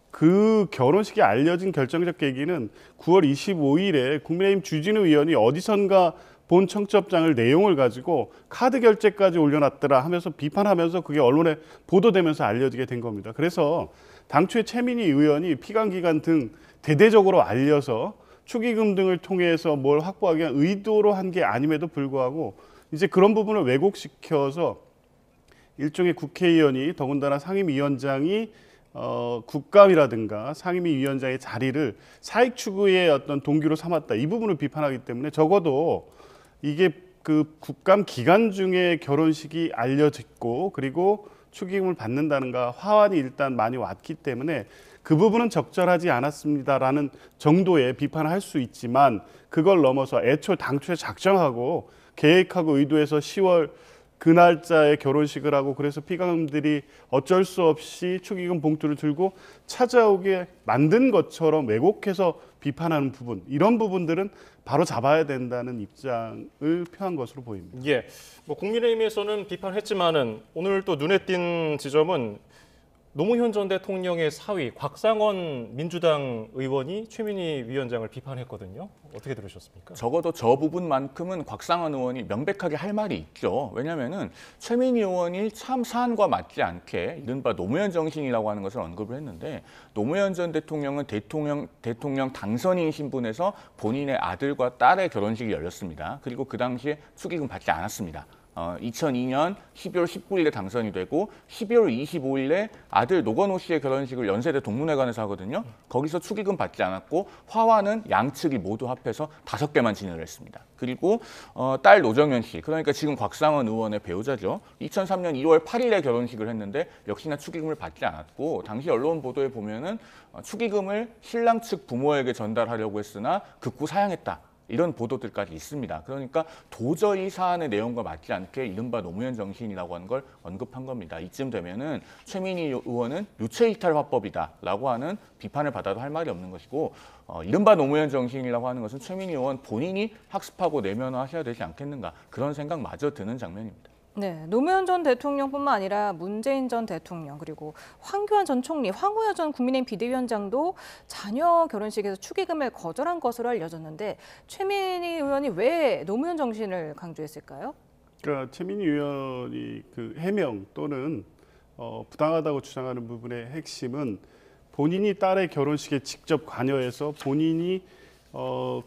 그 결혼식이 알려진 결정적 계기는 9월 25일에 국민의힘 주진우 의원이 어디선가 본 청첩장을 내용을 가지고 카드 결제까지 올려놨더라 하면서 비판하면서 그게 언론에 보도되면서 알려지게 된 겁니다. 그래서 당초에 최민희 의원이 피감기관 등 대대적으로 알려서 축의금 등을 통해서 뭘 확보하기 위한 의도로 한 게 아님에도 불구하고 이제 그런 부분을 왜곡시켜서 일종의 국회의원이 더군다나 상임위원장이 국감이라든가 상임위원장의 자리를 사익 추구의 어떤 동기로 삼았다. 이 부분을 비판하기 때문에 적어도 이게 그 국감 기간 중에 결혼식이 알려졌고 그리고 축의금을 받는다는가 화환이 일단 많이 왔기 때문에 그 부분은 적절하지 않았습니다라는 정도의 비판을 할 수 있지만 그걸 넘어서 애초 당초에 작정하고 계획하고 의도해서 10월 그 날짜에 결혼식을 하고 그래서 피감들이 어쩔 수 없이 축의금 봉투를 들고 찾아오게 만든 것처럼 왜곡해서 비판하는 부분 이런 부분들은 바로 잡아야 된다는 입장을 표한 것으로 보입니다. 예, 뭐 국민의힘에서는 비판했지만은 오늘 또 눈에 띈 지점은 노무현 전 대통령의 사위 곽상원 민주당 의원이 최민희 위원장을 비판했거든요. 어떻게 들으셨습니까? 적어도 저 부분만큼은 곽상원 의원이 명백하게 할 말이 있죠. 왜냐하면은 최민희 의원이 참 사안과 맞지 않게 이른바 노무현 정신이라고 하는 것을 언급을 했는데 노무현 전 대통령은 대통령 당선인 신분에서 본인의 아들과 딸의 결혼식이 열렸습니다. 그리고 그 당시에 축의금 받지 않았습니다. 2002년 12월 19일에 당선이 되고 12월 25일에 아들 노건호 씨의 결혼식을 연세대 동문회관에서 하거든요. 거기서 축의금 받지 않았고 화환은 양측이 모두 합해서 5개만 진행을 했습니다. 그리고 딸 노정현 씨, 그러니까 지금 곽상원 의원의 배우자죠. 2003년 2월 8일에 결혼식을 했는데 역시나 축의금을 받지 않았고 당시 언론 보도에 보면은 축의금을 신랑 측 부모에게 전달하려고 했으나 극구 사양했다. 이런 보도들까지 있습니다. 그러니까 도저히 사안의 내용과 맞지 않게 이른바 노무현 정신이라고 하는 걸 언급한 겁니다. 이쯤 되면은 최민희 의원은 유체이탈 화법이다라고 하는 비판을 받아도 할 말이 없는 것이고 이른바 노무현 정신이라고 하는 것은 최민희 의원 본인이 학습하고 내면화하셔야 되지 않겠는가 그런 생각마저 드는 장면입니다. 네, 노무현 전 대통령뿐만 아니라 문재인 전 대통령 그리고 황교안 전 총리, 황우여 전 국민의힘 비대위원장도 자녀 결혼식에서 축의금을 거절한 것으로 알려졌는데 최민희 의원이 왜 노무현 정신을 강조했을까요? 그러니까 최민희 의원이 그 해명 또는 부당하다고 주장하는 부분의 핵심은 본인이 딸의 결혼식에 직접 관여해서 본인이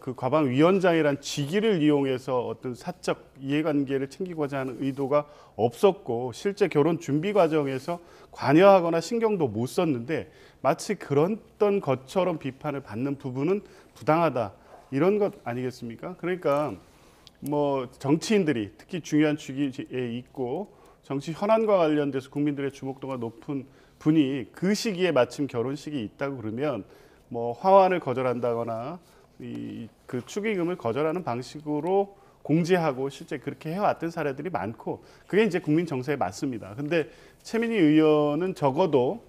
그 과방위원장이란 직위를 이용해서 어떤 사적 이해관계를 챙기고자 하는 의도가 없었고 실제 결혼 준비 과정에서 관여하거나 신경도 못 썼는데 마치 그랬던 것처럼 비판을 받는 부분은 부당하다 이런 것 아니겠습니까? 그러니까 뭐 정치인들이 특히 중요한 직위에 있고 정치 현안과 관련돼서 국민들의 주목도가 높은 분이 그 시기에 마침 결혼식이 있다고 그러면 뭐 화환을 거절한다거나 그 축의금을 거절하는 방식으로 공지하고 실제 그렇게 해왔던 사례들이 많고 그게 이제 국민 정서에 맞습니다. 근데 최민희 의원은 적어도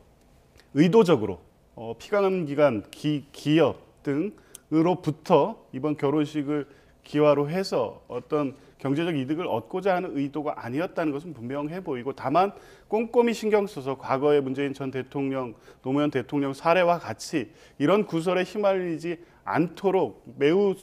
의도적으로 피감기관, 기업 등으로부터 이번 결혼식을 기화로 해서 어떤 경제적 이득을 얻고자 하는 의도가 아니었다는 것은 분명해 보이고 다만 꼼꼼히 신경 써서 과거의 문재인 전 대통령, 노무현 대통령 사례와 같이 이런 구설에 휘말리지 않도록 매우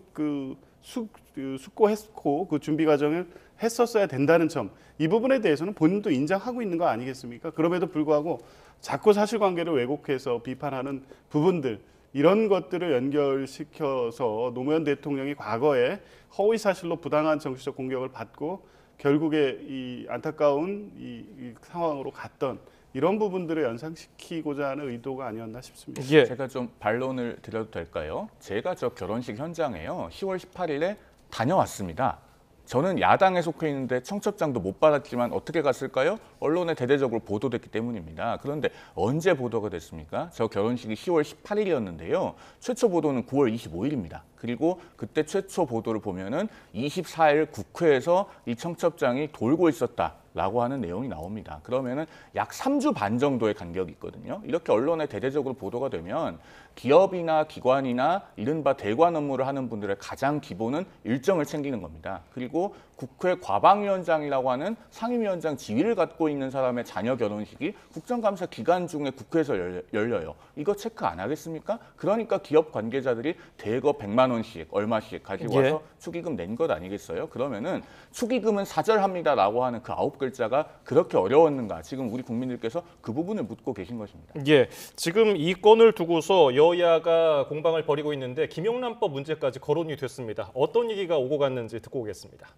숙고했고 그 준비 과정을 했었어야 된다는 점, 이 부분에 대해서는 본인도 인정하고 있는 거 아니겠습니까? 그럼에도 불구하고 자꾸 사실관계를 왜곡해서 비판하는 부분들, 이런 것들을 연결시켜서 노무현 대통령이 과거에 허위 사실로 부당한 정치적 공격을 받고 결국에 이 안타까운 이 상황으로 갔던 이런 부분들을 연상시키고자 하는 의도가 아니었나 싶습니다. 예. 제가 좀 반론을 드려도 될까요? 제가 저 결혼식 현장에요. 10월 18일에 다녀왔습니다. 저는 야당에 속해 있는데 청첩장도 못 받았지만 어떻게 갔을까요? 언론에 대대적으로 보도됐기 때문입니다. 그런데 언제 보도가 됐습니까? 저 결혼식이 10월 18일이었는데요. 최초 보도는 9월 25일입니다. 그리고 그때 최초 보도를 보면은 24일 국회에서 이 청첩장이 돌고 있었다라고 하는 내용이 나옵니다. 그러면은 약 3주 반 정도의 간격이 있거든요. 이렇게 언론에 대대적으로 보도가 되면 기업이나 기관이나 이른바 대관 업무를 하는 분들의 가장 기본은 일정을 챙기는 겁니다. 그리고 국회 과방위원장이라고 하는 상임위원장 지위를 갖고 있는 사람의 자녀 결혼식이 국정감사 기간 중에 국회에서 열려요. 이거 체크 안 하겠습니까? 그러니까 기업 관계자들이 대거 100만 원씩 얼마씩 가지고 와서 축의금 낸 것 아니겠어요? 그러면은 축의금은 사절합니다라고 하는 그 9글자가 그렇게 어려웠는가? 지금 우리 국민들께서 그 부분을 묻고 계신 것입니다. 예, 지금 이 건을 두고서 여야가 공방을 벌이고 있는데 김영란법 문제까지 거론이 됐습니다. 어떤 얘기가 오고 갔는지 듣고 오겠습니다.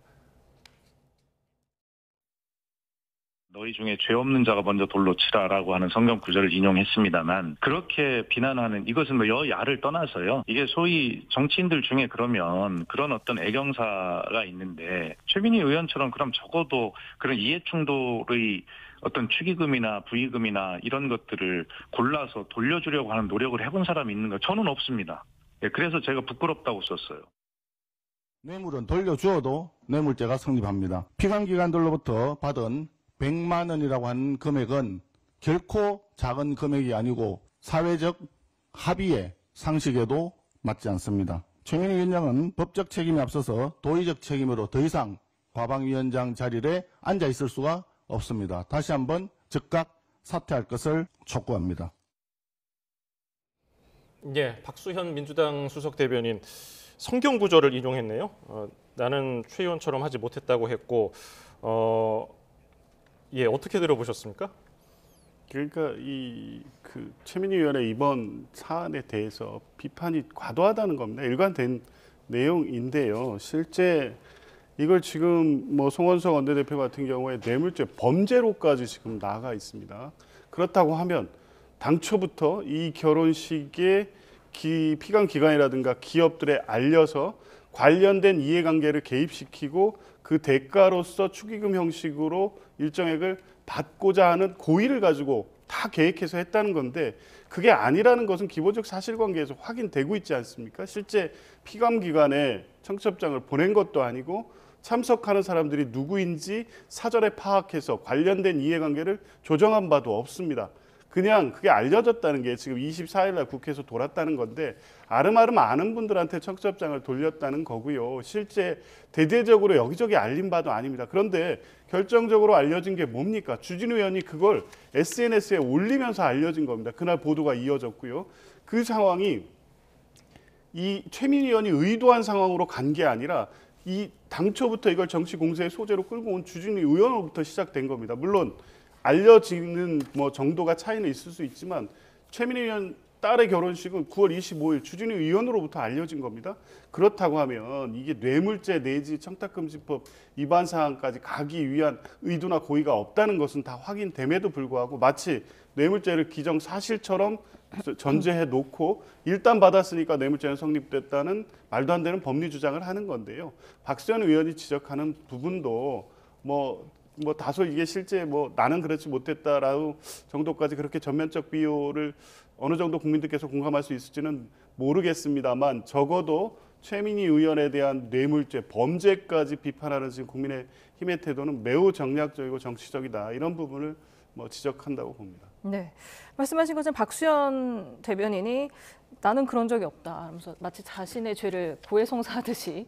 너희 중에 죄 없는 자가 먼저 돌로 치라라고 하는 성경 구절을 인용했습니다만 그렇게 비난하는 이것은 뭐 여야를 떠나서요. 이게 소위 정치인들 중에 그러면 그런 어떤 애경사가 있는데 최민희 의원처럼 그럼 적어도 그런 이해충돌의 어떤 축의금이나 부의금이나 이런 것들을 골라서 돌려주려고 하는 노력을 해본 사람이 있는가? 저는 없습니다. 그래서 제가 부끄럽다고 썼어요. 뇌물은 돌려주어도 뇌물죄가 성립합니다. 피감기관들로부터 받은 100만 원이라고 하는 금액은 결코 작은 금액이 아니고 사회적 합의의 상식에도 맞지 않습니다. 최민희 위원장은 법적 책임에 앞서서 도의적 책임으로 더 이상 과방위원장 자리에 앉아 있을 수가 없습니다. 다시 한번 즉각 사퇴할 것을 촉구합니다. 예, 박수현 민주당 수석 대변인 성경 구절을 인용했네요. 나는 최 의원처럼 하지 못했다고 했고 예, 어떻게 들어보셨습니까? 그러니까 그 최민희 의원의 이번 사안에 대해서 비판이 과도하다는 겁니다. 일관된 내용인데요. 실제 이걸 지금 뭐 송원석 원내대표 같은 경우에 뇌물죄 범죄로까지 지금 나아가 있습니다. 그렇다고 하면 당초부터 이 결혼식에 피감 기관이라든가 기업들에 알려서 관련된 이해관계를 개입시키고 그 대가로서 축의금 형식으로 일정액을 받고자 하는 고의를 가지고 다 계획해서 했다는 건데 그게 아니라는 것은 기본적 사실관계에서 확인되고 있지 않습니까? 실제 피감기관에 청첩장을 보낸 것도 아니고 참석하는 사람들이 누구인지 사전에 파악해서 관련된 이해관계를 조정한 바도 없습니다. 그냥 그게 알려졌다는 게 지금 24일 날 국회에서 돌았다는 건데 아름아름 아는 분들한테 청첩장을 돌렸다는 거고요. 실제 대대적으로 여기저기 알린 바도 아닙니다. 그런데 결정적으로 알려진 게 뭡니까? 주진우 의원이 그걸 SNS에 올리면서 알려진 겁니다. 그날 보도가 이어졌고요. 그 상황이 이 최민희 의원이 의도한 상황으로 간 게 아니라 이 당초부터 이걸 정치 공세의 소재로 끌고 온 주진우 의원으로부터 시작된 겁니다. 물론 알려지는 뭐 정도가 차이는 있을 수 있지만 최민희 의원 딸의 결혼식은 9월 25일 주진우 의원으로부터 알려진 겁니다. 그렇다고 하면 이게 뇌물죄 내지 청탁금지법 위반 사항까지 가기 위한 의도나 고의가 없다는 것은 다 확인됨에도 불구하고 마치 뇌물죄를 기정사실처럼 전제해 놓고 일단 받았으니까 뇌물죄는 성립됐다는 말도 안 되는 법리 주장을 하는 건데요. 박수현 의원이 지적하는 부분도 뭐 다소 이게 실제 뭐 나는 그렇지 못했다라고 정도까지 그렇게 전면적 비호를 어느 정도 국민들께서 공감할 수 있을지는 모르겠습니다만 적어도 최민희 의원에 대한 뇌물죄 범죄까지 비판하는 지금 국민의힘의 태도는 매우 정략적이고 정치적이다. 이런 부분을 뭐 지적한다고 봅니다. 네, 말씀하신 것처럼 박수현 대변인이 나는 그런 적이 없다. 하면서 마치 자신의 죄를 고해성사하듯이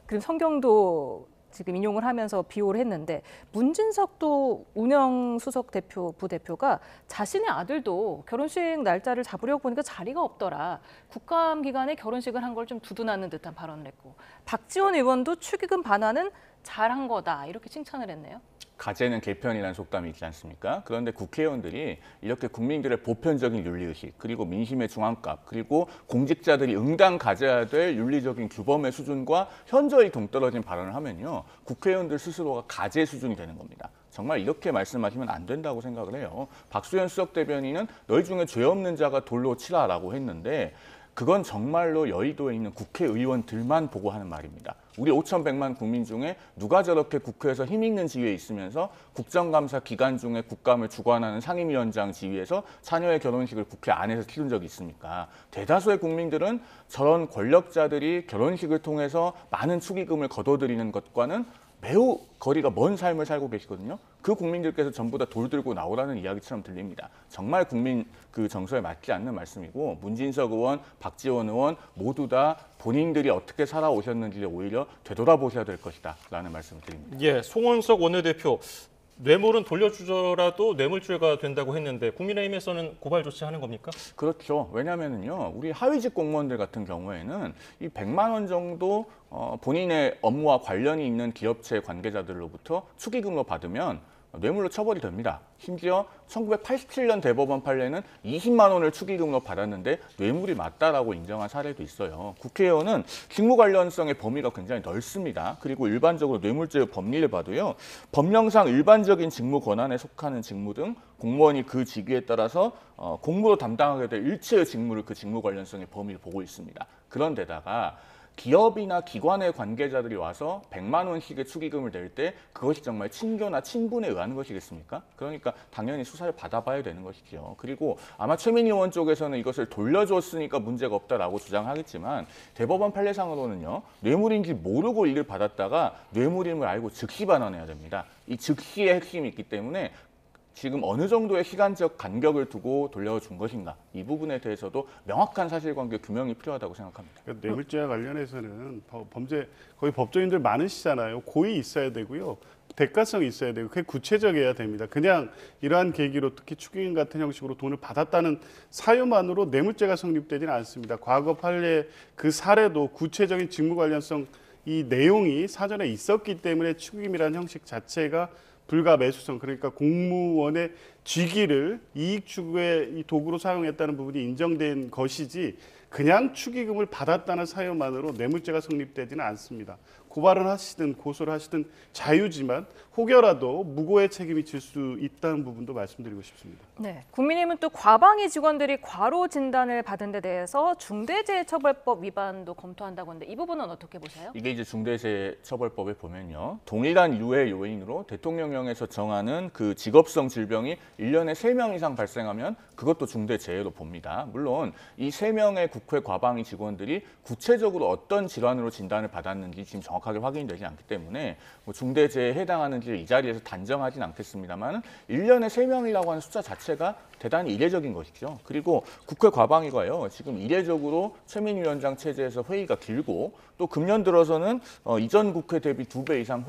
그 성경도 지금 인용을 하면서 비호를 했는데 문진석도 운영수석 부대표가 자신의 아들도 결혼식 날짜를 잡으려고 보니까 자리가 없더라. 국감기간에 결혼식을 한 걸 좀 두둔하는 듯한 발언을 했고 박지원 의원도 축의금 반환은 잘한 거다 이렇게 칭찬을 했네요. 가재는 개편이라는 속담이 있지 않습니까? 그런데 국회의원들이 이렇게 국민들의 보편적인 윤리의식 그리고 민심의 중앙값 그리고 공직자들이 응당 가져야 될 윤리적인 규범의 수준과 현저히 동떨어진 발언을 하면요. 국회의원들 스스로가 가재 수준이 되는 겁니다. 정말 이렇게 말씀하시면 안 된다고 생각을 해요. 박수현 수석 대변인은 너희 중에 죄 없는 자가 돌로 치라라고 했는데 그건 정말로 여의도에 있는 국회의원들만 보고 하는 말입니다. 우리 5,100만 국민 중에 누가 저렇게 국회에서 힘있는 지위에 있으면서 국정감사 기간 중에 국감을 주관하는 상임위원장 지위에서 자녀의 결혼식을 국회 안에서 치른 적이 있습니까? 대다수의 국민들은 저런 권력자들이 결혼식을 통해서 많은 축의금을 거둬들이는 것과는 매우 거리가 먼 삶을 살고 계시거든요. 그 국민들께서 전부 다 돌 들고 나오라는 이야기처럼 들립니다. 정말 국민 그 정서에 맞지 않는 말씀이고 문진석 의원, 박지원 의원 모두 다 본인들이 어떻게 살아오셨는지를 오히려 되돌아보셔야 될 것이다 라는 말씀을 드립니다. 예, 송원석 원내대표 뇌물은 돌려주더라도 뇌물죄가 된다고 했는데 국민의힘에서는 고발 조치하는 겁니까? 그렇죠. 왜냐하면요, 우리 하위직 공무원들 같은 경우에는 이 100만 원 정도 본인의 업무와 관련이 있는 기업체 관계자들로부터 축의금으로 받으면 뇌물로 처벌이 됩니다. 심지어 1987년 대법원 판례는 20만 원을 축의금으로 받았는데 뇌물이 맞다라고 인정한 사례도 있어요. 국회의원은 직무 관련성의 범위가 굉장히 넓습니다. 그리고 일반적으로 뇌물죄의 법리를 봐도요. 법령상 일반적인 직무 권한에 속하는 직무 등 공무원이 그 직위에 따라서 공무로 담당하게 될 일체의 직무를 그 직무 관련성의 범위를 보고 있습니다. 그런데다가 기업이나 기관의 관계자들이 와서 100만 원씩의 축의금을 낼 때 그것이 정말 친교나 친분에 의한 것이겠습니까? 그러니까 당연히 수사를 받아봐야 되는 것이죠. 그리고 아마 최민희 의원 쪽에서는 이것을 돌려줬으니까 문제가 없다라고 주장하겠지만 대법원 판례상으로는요. 뇌물인지 모르고 이를 받았다가 뇌물임을 알고 즉시 반환해야 됩니다. 이 즉시의 핵심이 있기 때문에 지금 어느 정도의 시간적 간격을 두고 돌려준 것인가 이 부분에 대해서도 명확한 사실관계 규명이 필요하다고 생각합니다. 그러니까 뇌물죄와 관련해서는 범죄 거의 법조인들 많으시잖아요. 고의 있어야 되고요. 대가성이 있어야 되고 그게 구체적이어야 됩니다. 그냥 이러한 계기로 특히 축의금 같은 형식으로 돈을 받았다는 사유만으로 뇌물죄가 성립되지는 않습니다. 과거 판례 그 사례도 구체적인 직무 관련성 이 내용이 사전에 있었기 때문에 축의금이라는 형식 자체가 불가 매수성 그러니까 공무원의 직위를 이익 추구의 이 도구로 사용했다는 부분이 인정된 것이지 그냥 축의금을 받았다는 사유만으로 뇌물죄가 성립되지는 않습니다. 고발을 하시든 고소를 하시든 자유지만 혹여라도 무고의 책임이 질 수 있다는 부분도 말씀드리고 싶습니다. 네, 국민의힘은 또 과방위 직원들이 과로 진단을 받은 데 대해서 중대재해처벌법 위반도 검토한다고 하는데 이 부분은 어떻게 보세요? 이게 이제 중대재해처벌법에 보면요. 동일한 유해 요인으로 대통령령에서 정하는 그 직업성 질병이 1년에 3명 이상 발생하면 그것도 중대재해로 봅니다. 물론 이 3명의 국회 과방위 직원들이 구체적으로 어떤 질환으로 진단을 받았는지 지금 정확하게 확인이 되지 않기 때문에 뭐 중대재해에 해당하는지를 이 자리에서 단정하진 않겠습니다만 1년에 3명이라고 하는 숫자 자체가 대단히 이례적인 것이죠. 그리고 국회 과방위가요. 지금 이례적으로 최민희 위원장 체제에서 회의가 길고 또 금년 들어서는 이전 국회 대비 2배 이상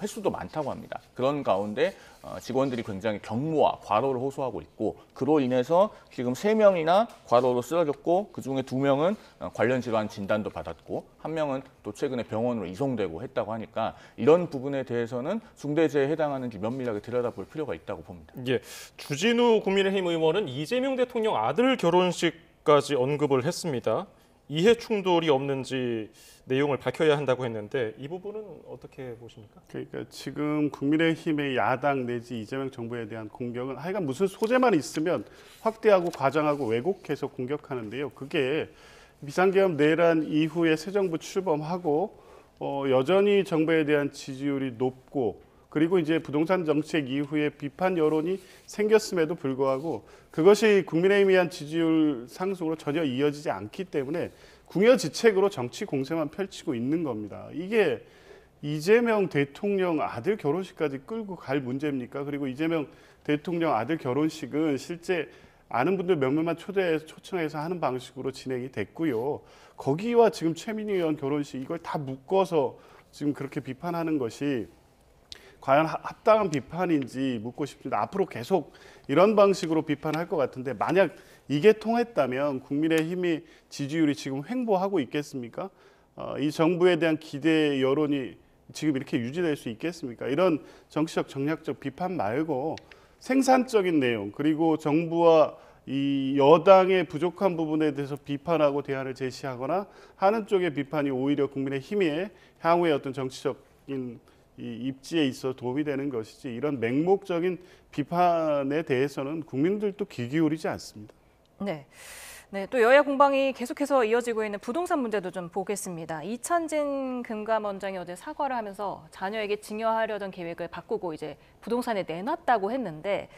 횟수도 많다고 합니다. 그런 가운데 직원들이 굉장히 경무와 과로를 호소하고 있고 그로 인해서 지금 3명이나 과로로 쓰러졌고 그중에 2명은 관련 질환 진단도 받았고 1명은 또 최근에 병원으로 이송되고 했다고 하니까 이런 부분에 대해서는 중대재해에 해당하는지 면밀하게 들여다볼 필요가 있다고 봅니다. 예, 주진우 국민의힘 의원은 이재명 대통령 아들 결혼식까지 언급을 했습니다. 이해 충돌이 없는지 내용을 밝혀야 한다고 했는데 이 부분은 어떻게 보십니까? 그러니까 지금 국민의힘의 야당 내지 이재명 정부에 대한 공격은 하여간 무슨 소재만 있으면 확대하고 과장하고 왜곡해서 공격하는데요. 그게 비상계엄 내란 이후에 새 정부 출범하고 여전히 정부에 대한 지지율이 높고 그리고 이제 부동산 정책 이후에 비판 여론이 생겼음에도 불구하고 그것이 국민의힘에 대한 지지율 상승으로 전혀 이어지지 않기 때문에 궁여지책으로 정치 공세만 펼치고 있는 겁니다. 이게 이재명 대통령 아들 결혼식까지 끌고 갈 문제입니까? 그리고 이재명 대통령 아들 결혼식은 실제 아는 분들 몇몇만 초청해서 하는 방식으로 진행이 됐고요. 거기와 지금 최민희 의원 결혼식 이걸 다 묶어서 지금 그렇게 비판하는 것이 과연 합당한 비판인지 묻고 싶습니다. 앞으로 계속 이런 방식으로 비판할 것 같은데 만약 이게 통했다면 국민의힘이 지지율이 지금 횡보하고 있겠습니까? 이 정부에 대한 기대 여론이 지금 이렇게 유지될 수 있겠습니까? 이런 정치적 정략적 비판 말고 생산적인 내용 그리고 정부와 이 여당의 부족한 부분에 대해서 비판하고 대안을 제시하거나 하는 쪽의 비판이 오히려 국민의힘의 향후의 어떤 정치적인 이 입지에 있어 도움이 되는 것이지 이런 맹목적인 비판에 대해서는 국민들도 귀 기울이지 않습니다. 네. 네, 또 여야 공방이 계속해서 이어지고 있는 부동산 문제도 좀 보겠습니다. 이찬진 금감원장이 어제 사과를 하면서 자녀에게 증여하려던 계획을 바꾸고 이제 부동산에 내놨다고 했는데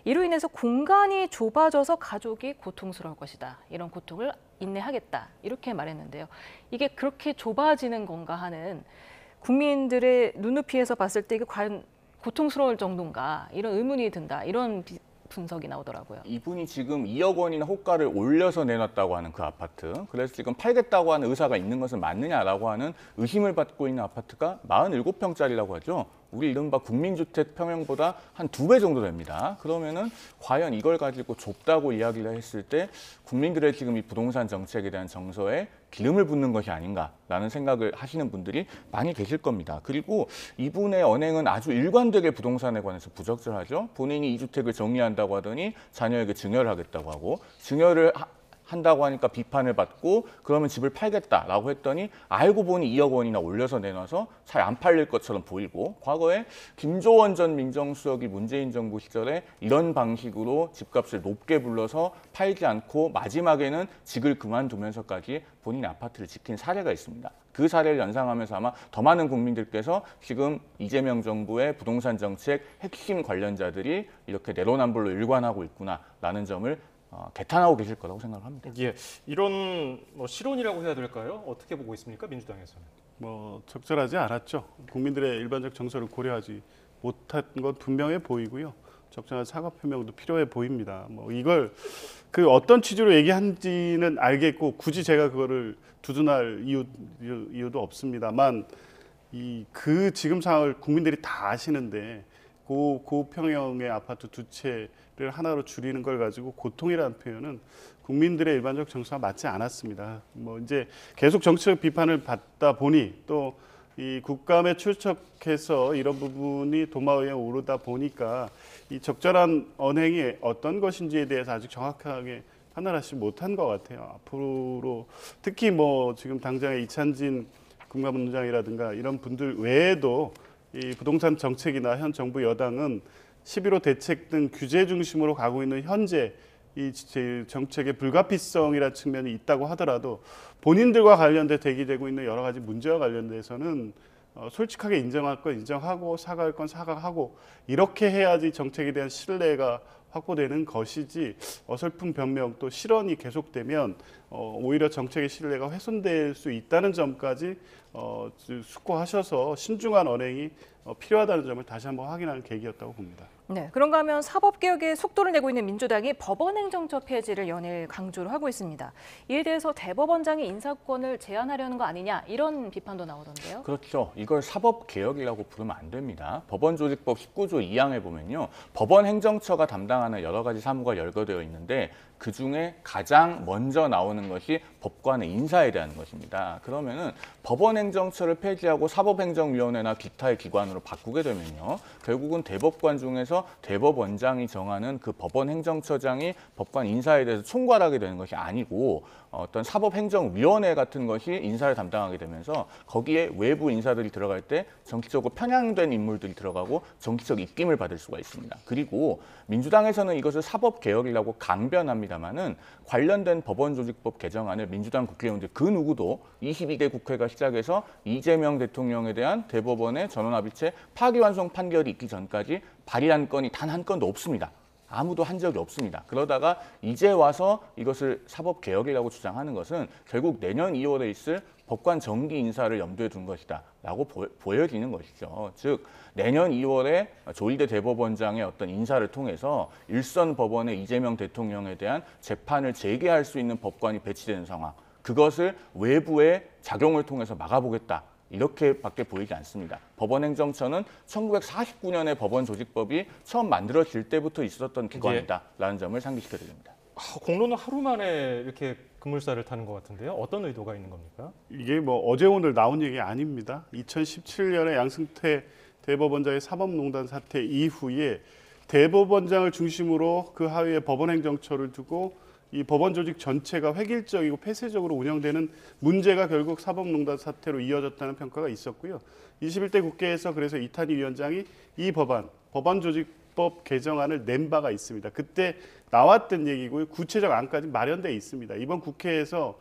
이로 인해서 공간이 좁아져서 가족이 고통스러울 것이다. 이런 고통을 인내하겠다. 이렇게 말했는데요. 이게 그렇게 좁아지는 건가 하는 국민들의 눈높이에서 봤을 때 이게 과연 고통스러울 정도인가 이런 의문이 든다. 이런 분석이 나오더라고요. 이분이 지금 2억 원이나 호가를 올려서 내놨다고 하는 그 아파트. 그래서 지금 팔겠다고 하는 의사가 있는 것은 맞느냐라고 하는 의심을 받고 있는 아파트가 47평짜리라고 하죠. 우리 이른바 국민주택 평형보다 한 2배 정도 됩니다. 그러면은 과연 이걸 가지고 좁다고 이야기를 했을 때 국민들의 지금 이 부동산 정책에 대한 정서에 기름을 붓는 것이 아닌가라는 생각을 하시는 분들이 많이 계실 겁니다. 그리고 이분의 언행은 아주 일관되게 부동산에 관해서 부적절하죠. 본인이 이 주택을 정리한다고 하더니 자녀에게 증여를 하겠다고 하고 증여를 한다고 하니까 비판을 받고 그러면 집을 팔겠다라고 했더니 알고 보니 2억 원이나 올려서 내놔서 잘 안 팔릴 것처럼 보이고 과거에 김조원 전 민정수석이 문재인 정부 시절에 이런 방식으로 집값을 높게 불러서 팔지 않고 마지막에는 직을 그만두면서까지 본인의 아파트를 지킨 사례가 있습니다. 그 사례를 연상하면서 아마 더 많은 국민들께서 지금 이재명 정부의 부동산 정책 핵심 관련자들이 이렇게 내로남불로 일관하고 있구나라는 점을 개탄하고 계실 거라고 생각을 합니다. 예, 이런 실언이라고 해야 될까요? 어떻게 보고 있습니까, 민주당에서는? 적절하지 않았죠. 국민들의 일반적 정서를 고려하지 못한 건 분명해 보이고요. 적절한 사과 표명도 필요해 보입니다. 이걸 그 어떤 취지로 얘기한지는 알겠고 굳이 제가 그거를 두둔할 이유도 없습니다만 그 지금 상황을 국민들이 다 아시는데 고평형의 아파트 2채를 하나로 줄이는 걸 가지고 고통이라는 표현은 국민들의 일반적 정서와 맞지 않았습니다. 이제 계속 정치적 비판을 받다 보니 또 이 국감에 출석해서 이런 부분이 도마위에 오르다 보니까 이 적절한 언행이 어떤 것인지에 대해서 아직 정확하게 판단하지 못한 것 같아요. 앞으로 특히 지금 당장의 이찬진 금감원장이라든가 이런 분들 외에도 이 부동산 정책이나 현 정부 여당은 11호 대책 등 규제 중심으로 가고 있는 현재 이 정책의 불가피성이라는 측면이 있다고 하더라도 본인들과 관련돼 대기되고 있는 여러 가지 문제와 관련돼서는 솔직하게 인정할 건 인정하고 사과할 건 사과하고 이렇게 해야지 정책에 대한 신뢰가 확보되는 것이지 어설픈 변명 또 실언이 계속되면 오히려 정책의 신뢰가 훼손될 수 있다는 점까지 숙고하셔서 신중한 언행이 필요하다는 점을 다시 한번 확인하는 계기였다고 봅니다. 네, 그런가 하면 사법개혁에 속도를 내고 있는 민주당이 법원행정처 폐지를 연일 강조를 하고 있습니다. 이에 대해서 대법원장이 인사권을 제한하려는 거 아니냐 이런 비판도 나오던데요. 그렇죠. 이걸 사법개혁이라고 부르면 안 됩니다. 법원조직법 19조 2항에 보면요. 법원행정처가 담당하는 여러 가지 사무가 열거되어 있는데 그중에 가장 먼저 나오는 것이 법관의 인사에 대한 것입니다. 그러면은 법원행정처를 폐지하고 사법행정위원회나 기타의 기관으로 바꾸게 되면요. 결국은 대법관 중에서 대법원장이 정하는 그 법원행정처장이 법관 인사에 대해서 총괄하게 되는 것이 아니고 어떤 사법행정위원회 같은 것이 인사를 담당하게 되면서 거기에 외부 인사들이 들어갈 때 정치적으로 편향된 인물들이 들어가고 정치적 입김을 받을 수가 있습니다. 그리고 민주당에서는 이것을 사법개혁이라고 강변합니다마는 관련된 법원조직법 개정안을 민주당 국회의원들 그 누구도 22대 국회가 시작해서 이재명 대통령에 대한 대법원의 전원합의체 파기환송 판결이 있기 전까지 발의한 건이 단 한 건도 없습니다. 아무도 한 적이 없습니다. 그러다가 이제 와서 이것을 사법개혁이라고 주장하는 것은 결국 내년 2월에 있을 법관 정기 인사를 염두에 둔 것이다 라고 보여지는 것이죠. 즉 내년 2월에 조일대 대법원장의 어떤 인사를 통해서 일선 법원의 이재명 대통령에 대한 재판을 재개할 수 있는 법관이 배치되는 상황, 그것을 외부의 작용을 통해서 막아보겠다. 이렇게밖에 보이지 않습니다. 법원행정처는 1949년에 법원조직법이 처음 만들어질 때부터 있었던 기관이다라는 점을 상기시켜드립니다. 공로는 하루 만에 이렇게 급물살을 타는 것 같은데요. 어떤 의도가 있는 겁니까? 이게 뭐 어제 오늘 나온 얘기 아닙니다. 2017년에 양승태 대법원장의 사법농단 사태 이후에 대법원장을 중심으로 그 하위에 법원행정처를 두고 이 법원 조직 전체가 획일적이고 폐쇄적으로 운영되는 문제가 결국 사법농단 사태로 이어졌다는 평가가 있었고요. 21대 국회에서 그래서 이탄희 위원장이 이 법원조직법 개정안을 낸 바가 있습니다. 그때 나왔던 얘기고요. 구체적 안까지 마련돼 있습니다. 이번 국회에서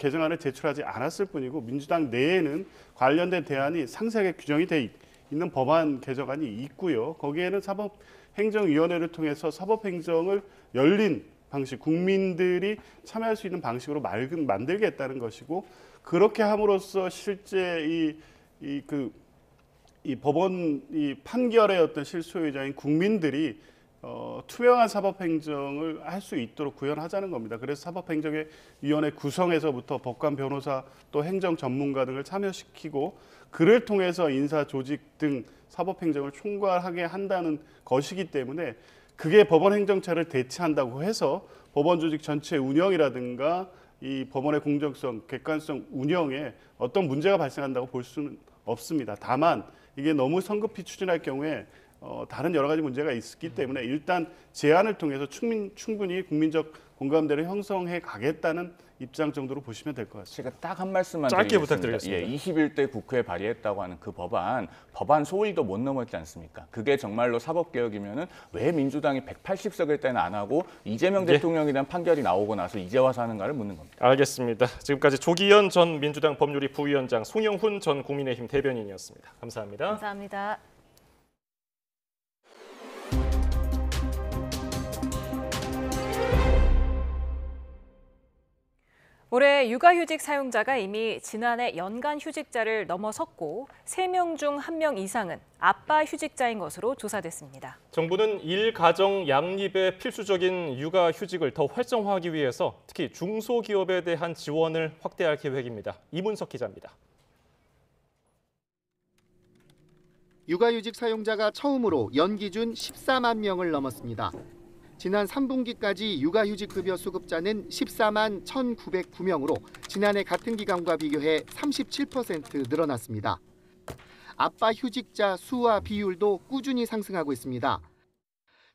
개정안을 제출하지 않았을 뿐이고 민주당 내에는 관련된 대안이 상세하게 규정이 돼 있는 법안 개정안이 있고요. 거기에는 사법행정위원회를 통해서 사법행정을 열린 방식, 국민들이 참여할 수 있는 방식으로 만들겠다는 것이고 그렇게 함으로써 실제 이 법원 이 판결의 어떤 실소유자인 국민들이 투명한 사법행정을 할 수 있도록 구현하자는 겁니다. 그래서 사법행정위원회 구성에서부터 법관, 변호사, 또 행정 전문가 등을 참여시키고 그를 통해서 인사, 조직 등 사법행정을 총괄하게 한다는 것이기 때문에 그게 법원행정처를 대체한다고 해서 법원 조직 전체 운영이라든가 이 법원의 공정성, 객관성 운영에 어떤 문제가 발생한다고 볼 수는 없습니다. 다만 이게 너무 성급히 추진할 경우에 다른 여러 가지 문제가 있기 때문에 일단 제안을 통해서 충분히 국민적 공감대를 형성해 가겠다는 입장 정도로 보시면 될 것 같습니다. 제가 딱 한 말씀만 짧게 드리겠습니다. 부탁드리겠습니다. 예, 21대 국회에 발의했다고 하는 그 법안 소위도 못 넘었지 않습니까? 그게 정말로 사법개혁이면은 왜 민주당이 180석일 때는 안 하고 이재명 대통령에 대한 판결이 나오고 나서 이제 와서 하는가를 묻는 겁니다. 알겠습니다. 지금까지 조기현 전 민주당 법률위 부위원장, 송영훈 전 국민의힘 대변인이었습니다. 감사합니다. 감사합니다. 올해 육아휴직 사용자가 이미 지난해 연간 휴직자를 넘어섰고 3명 중 1명 이상은 아빠 휴직자인 것으로 조사됐습니다. 정부는 일가정 양립에 필수적인 육아휴직을 더 활성화하기 위해서 특히 중소기업에 대한 지원을 확대할 계획입니다. 이문석 기자입니다. 육아휴직 사용자가 처음으로 연기준 14만 명을 넘었습니다. 지난 3분기까지 육아휴직급여 수급자는 14만 1,909명으로 지난해 같은 기간과 비교해 37% 늘어났습니다. 아빠 휴직자 수와 비율도 꾸준히 상승하고 있습니다.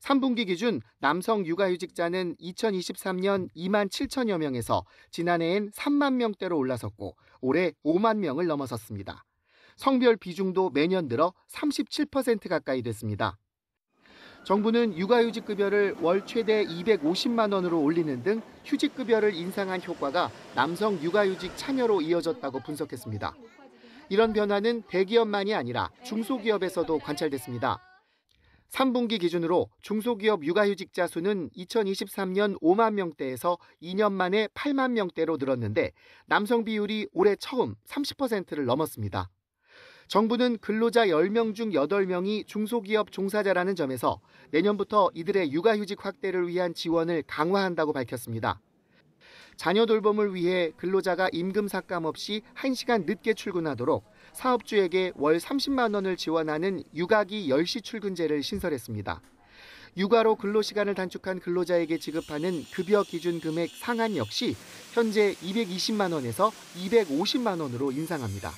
3분기 기준 남성 육아휴직자는 2023년 2만 7천여 명에서 지난해엔 3만 명대로 올라섰고 올해 5만 명을 넘어섰습니다. 성별 비중도 매년 늘어 37% 가까이 됐습니다. 정부는 육아휴직급여를 월 최대 250만 원으로 올리는 등 휴직급여를 인상한 효과가 남성 육아휴직 참여로 이어졌다고 분석했습니다. 이런 변화는 대기업만이 아니라 중소기업에서도 관찰됐습니다. 3분기 기준으로 중소기업 육아휴직자 수는 2023년 5만 명대에서 2년 만에 8만 명대로 늘었는데 남성 비율이 올해 처음 30%를 넘었습니다. 정부는 근로자 10명 중 8명이 중소기업 종사자라는 점에서 내년부터 이들의 육아휴직 확대를 위한 지원을 강화한다고 밝혔습니다. 자녀 돌봄을 위해 근로자가 임금 삭감 없이 1시간 늦게 출근하도록 사업주에게 월 30만 원을 지원하는 육아기 10시 출근제를 신설했습니다. 육아로 근로시간을 단축한 근로자에게 지급하는 급여 기준 금액 상한 역시 현재 220만 원에서 250만 원으로 인상합니다.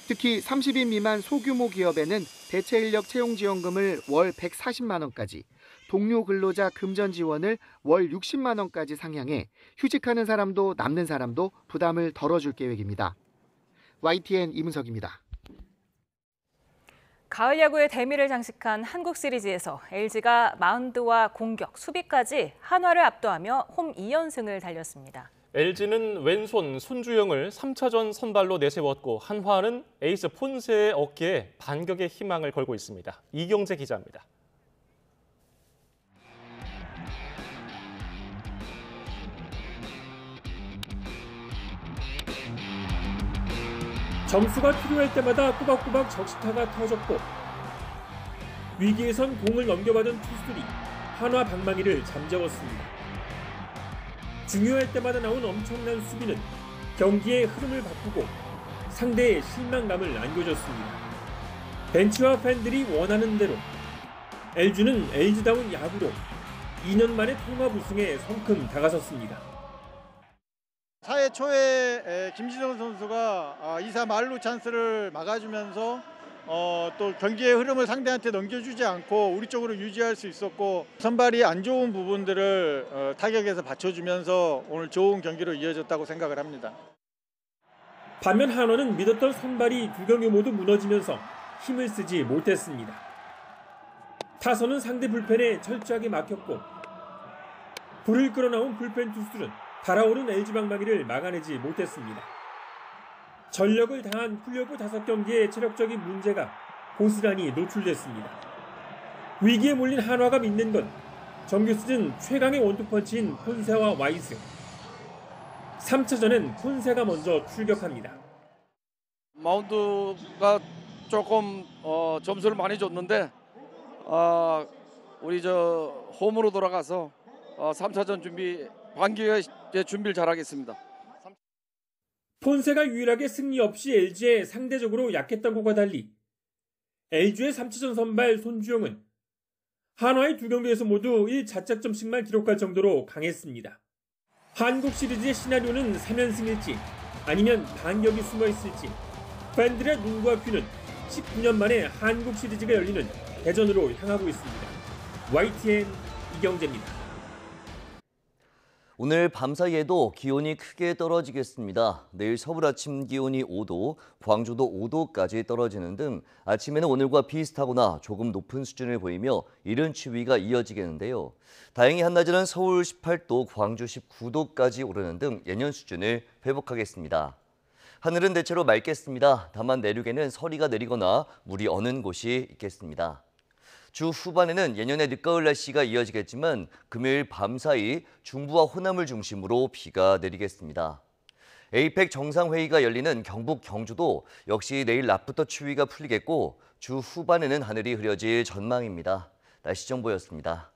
특히 30인 미만 소규모 기업에는 대체 인력 채용 지원금을 월 140만 원까지, 동료 근로자 금전 지원을 월 60만 원까지 상향해 휴직하는 사람도 남는 사람도 부담을 덜어줄 계획입니다. YTN 이문석입니다. 가을 야구의 대미를 장식한 한국 시리즈에서 LG가 마운드와 공격, 수비까지 한화를 압도하며 홈 2연승을 달렸습니다. LG는 왼손 손주영을 3차전 선발로 내세웠고 한화는 에이스 폰세의 어깨에 반격의 희망을 걸고 있습니다. 이경재 기자입니다. 점수가 필요할 때마다 꼬박꼬박 적시타가 터졌고 위기에선 공을 넘겨받은 투수들이 한화 방망이를 잠재웠습니다. 중요할 때마다 나온 엄청난 수비는 경기의 흐름을 바꾸고 상대의 실망감을 안겨줬습니다. 벤치와 팬들이 원하는 대로 LG는 LG다운 야구로 2년 만에 통합 우승에 성큼 다가섰습니다. 4회 초에 김진성 선수가 2사 만루 찬스를 막아주면서 또 경기의 흐름을 상대한테 넘겨주지 않고 우리 쪽으로 유지할 수 있었고 선발이 안 좋은 부분들을 타격에서 받쳐주면서 오늘 좋은 경기로 이어졌다고 생각을 합니다. 반면 한화는 믿었던 선발이 두 경기 모두 무너지면서 힘을 쓰지 못했습니다. 타선은 상대 불펜에 철저하게 막혔고 불을 끌어나온 불펜 투수들은 달아오른 LG 방망이를 막아내지 못했습니다. 전력을 다한 플레이오프 5경기의 체력적인 문제가 고스란히 노출됐습니다. 위기에 몰린 한화가 믿는 건 정규 시즌 최강의 원투펀치인 폰세와 와이스. 3차전엔 폰세가 먼저 출격합니다. 마운드가 조금 점수를 많이 줬는데 우리 홈으로 돌아가서 3차전 반기회 준비를 잘하겠습니다. 폰세가 유일하게 승리 없이 LG에 상대적으로 약했던 것과 달리 LG의 3차전 선발 손주영은 한화의 두 경기에서 모두 1자책점씩만 기록할 정도로 강했습니다. 한국 시리즈의 시나리오는 3연승일지 아니면 반격이 숨어있을지 팬들의 눈과 귀는 19년 만에 한국 시리즈가 열리는 대전으로 향하고 있습니다. YTN 이경재입니다. 오늘 밤사이에도 기온이 크게 떨어지겠습니다. 내일 서울 아침 기온이 5도, 광주도 5도까지 떨어지는 등 아침에는 오늘과 비슷하거나 조금 높은 수준을 보이며 이른 추위가 이어지겠는데요. 다행히 한낮에는 서울 18도, 광주 19도까지 오르는 등 예년 수준을 회복하겠습니다. 하늘은 대체로 맑겠습니다. 다만 내륙에는 서리가 내리거나 물이 어는 곳이 있겠습니다. 주 후반에는 예년의 늦가을 날씨가 이어지겠지만 금요일 밤사이 중부와 호남을 중심으로 비가 내리겠습니다. 에이펙 정상회의가 열리는 경북 경주도 역시 내일 낮부터 추위가 풀리겠고 주 후반에는 하늘이 흐려질 전망입니다. 날씨 정보였습니다.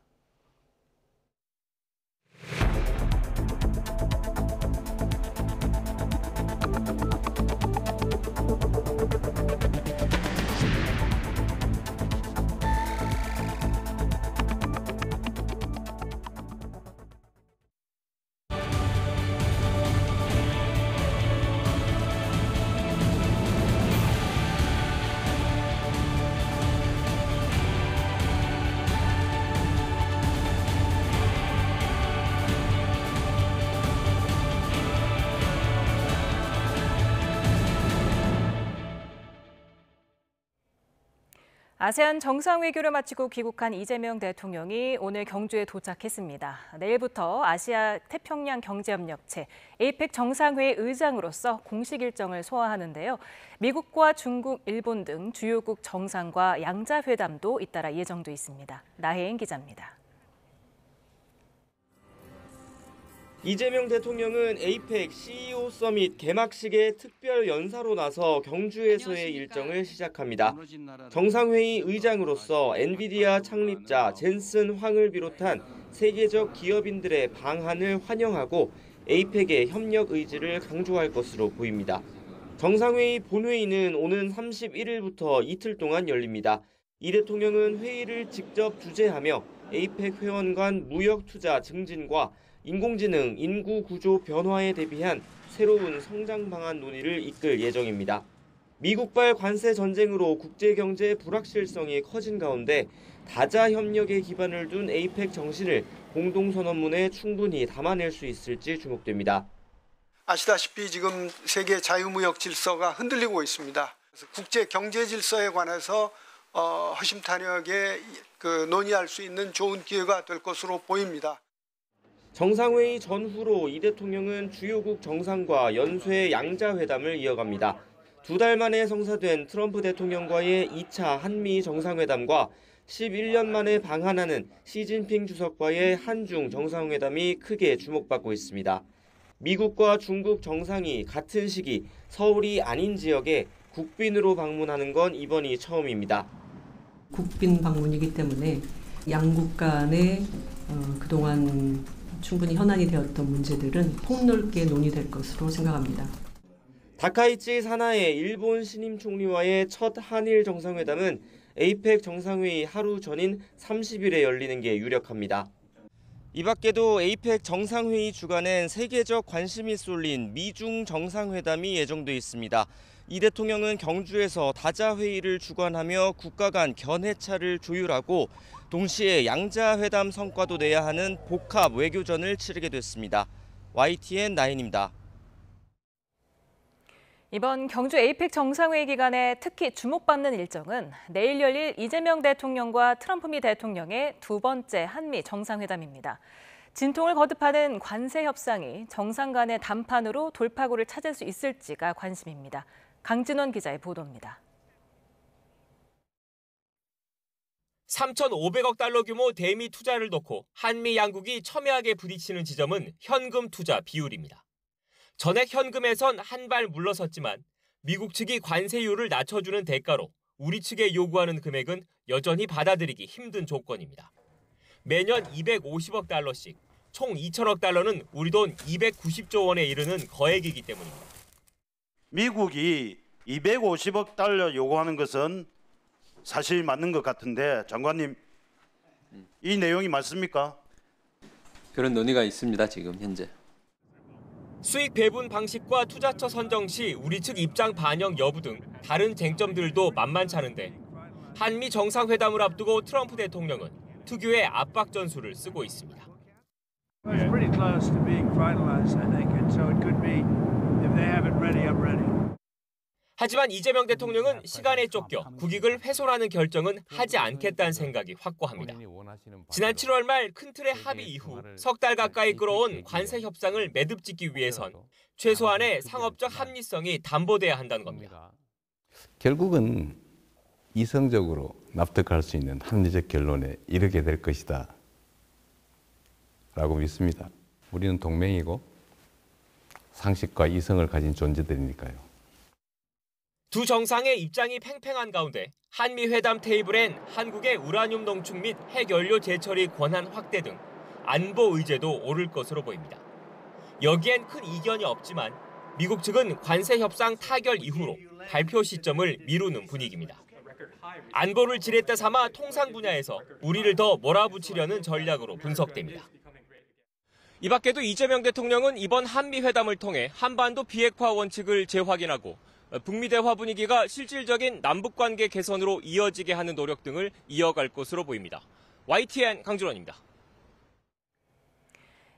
아세안 정상외교를 마치고 귀국한 이재명 대통령이 오늘 경주에 도착했습니다. 내일부터 아시아 태평양 경제협력체 APEC 정상회의 의장으로서 공식 일정을 소화하는데요. 미국과 중국, 일본 등 주요국 정상과 양자회담도 잇따라 예정돼 있습니다. 나혜인 기자입니다. 이재명 대통령은 APEC CEO 서밋 개막식에 특별 연사로 나서 경주에서의 일정을 시작합니다. 정상회의 의장으로서 엔비디아 창립자 젠슨 황을 비롯한 세계적 기업인들의 방한을 환영하고 APEC의 협력 의지를 강조할 것으로 보입니다. 정상회의 본회의는 오는 31일부터 이틀 동안 열립니다. 이 대통령은 회의를 직접 주재하며 APEC 회원 간 무역 투자 증진과 인공지능 인구 구조 변화에 대비한 새로운 성장 방안 논의를 이끌 예정입니다. 미국발 관세 전쟁으로 국제 경제의 불확실성이 커진 가운데 다자 협력에 기반을 둔 APEC 정신을 공동선언문에 충분히 담아낼 수 있을지 주목됩니다. 아시다시피 지금 세계 자유무역 질서가 흔들리고 있습니다. 그래서 국제 경제 질서에 관해서 허심탄회하게 논의할 수 있는 좋은 기회가 될 것으로 보입니다. 정상회의 전후로 이 대통령은 주요국 정상과 연쇄 양자회담을 이어갑니다. 2달 만에 성사된 트럼프 대통령과의 2차 한미 정상회담과 11년 만에 방한하는 시진핑 주석과의 한중 정상회담이 크게 주목받고 있습니다. 미국과 중국 정상이 같은 시기 서울이 아닌 지역에 국빈으로 방문하는 건 이번이 처음입니다. 국빈 방문이기 때문에 양국 간의 그동안 충분히 현안이 되었던 문제들은 폭넓게 논의될 것으로 생각합니다. 다카이치 사나에 일본 신임 총리와의 첫 한일 정상회담은 APEC 정상회의 하루 전인 30일에 열리는 게 유력합니다. 이 밖에도 APEC 정상회의 주간엔 세계적 관심이 쏠린 미중 정상회담이 예정돼 있습니다. 이 대통령은 경주에서 다자회의를 주관하며 국가 간 견해차를 조율하고 동시에 양자회담 성과도 내야 하는 복합 외교전을 치르게 됐습니다. YTN 나인입니다. 이번 경주 APEC 정상회의 기간에 특히 주목받는 일정은 내일 열릴 이재명 대통령과 트럼프 미 대통령의 두 번째 한미 정상회담입니다. 진통을 거듭하는 관세 협상이 정상 간의 담판으로 돌파구를 찾을 수 있을지가 관심입니다. 강진원 기자의 보도입니다. 3,500억 달러 규모 대미 투자를 놓고 한미 양국이 첨예하게 부딪히는 지점은 현금 투자 비율입니다. 전액 현금에선 한 발 물러섰지만 미국 측이 관세율을 낮춰주는 대가로 우리 측에 요구하는 금액은 여전히 받아들이기 힘든 조건입니다. 매년 250억 달러씩, 총 2천억 달러는 우리 돈 290조 원에 이르는 거액이기 때문입니다. 미국이 250억 달러 요구하는 것은 사실 맞는 것 같은데 장관님, 이 내용이 맞습니까? 그런 논의가 있습니다, 지금 현재. 수익 배분 방식과 투자처 선정 시 우리 측 입장 반영 여부 등 다른 쟁점들도 만만치 않은데 한미 정상회담을 앞두고 트럼프 대통령은 특유의 압박 전술을 쓰고 있습니다. It's pretty close to being finalized, I think, and so it could be if they have it ready, I'm ready. 하지만 이재명 대통령은 시간에 쫓겨 국익을 훼손하는 결정은 하지 않겠다는 생각이 확고합니다. 지난 7월 말 큰 틀의 합의 이후 석 달 가까이 끌어온 관세 협상을 매듭짓기 위해선 최소한의 상업적 합리성이 담보돼야 한다는 겁니다. 결국은 이성적으로 납득할 수 있는 합리적 결론에 이르게 될 것이다 라고 믿습니다. 우리는 동맹이고 상식과 이성을 가진 존재들이니까요. 두 정상의 입장이 팽팽한 가운데 한미 회담 테이블엔 한국의 우라늄 농축 및 핵연료 재처리 권한 확대 등 안보 의제도 오를 것으로 보입니다. 여기엔 큰 이견이 없지만 미국 측은 관세 협상 타결 이후로 발표 시점을 미루는 분위기입니다. 안보를 지렛대 삼아 통상 분야에서 우리를 더 몰아붙이려는 전략으로 분석됩니다. 이 밖에도 이재명 대통령은 이번 한미 회담을 통해 한반도 비핵화 원칙을 재확인하고 북미 대화 분위기가 실질적인 남북관계 개선으로 이어지게 하는 노력 등을 이어갈 것으로 보입니다. YTN 강준원입니다.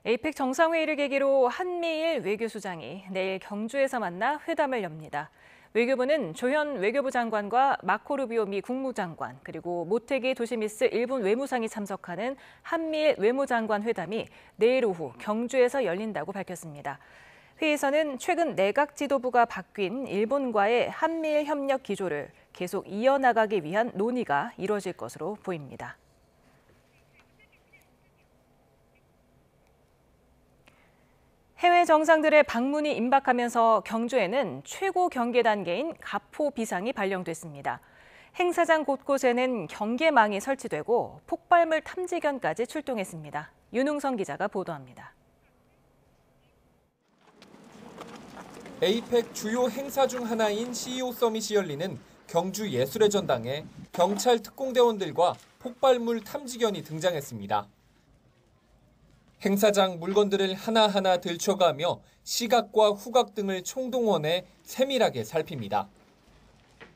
APEC 정상회의를 계기로 한미일 외교수장이 내일 경주에서 만나 회담을 엽니다. 외교부는 조현 외교부 장관과 마코 루비오 미 국무장관 그리고 모테기 도시미스 일본 외무상이 참석하는 한미일 외무장관 회담이 내일 오후 경주에서 열린다고 밝혔습니다. 회의에서는 최근 내각 지도부가 바뀐 일본과의 한미일 협력 기조를 계속 이어나가기 위한 논의가 이뤄질 것으로 보입니다. 해외 정상들의 방문이 임박하면서 경주에는 최고 경계 단계인 가포 비상이 발령됐습니다. 행사장 곳곳에는 경계망이 설치되고 폭발물 탐지견까지 출동했습니다. 윤웅성 기자가 보도합니다. 에이펙 주요 행사 중 하나인 CEO 서밋이 열리는 경주 예술의 전당에 경찰 특공대원들과 폭발물 탐지견이 등장했습니다. 행사장 물건들을 하나하나 들춰가며 시각과 후각 등을 총동원해 세밀하게 살핍니다.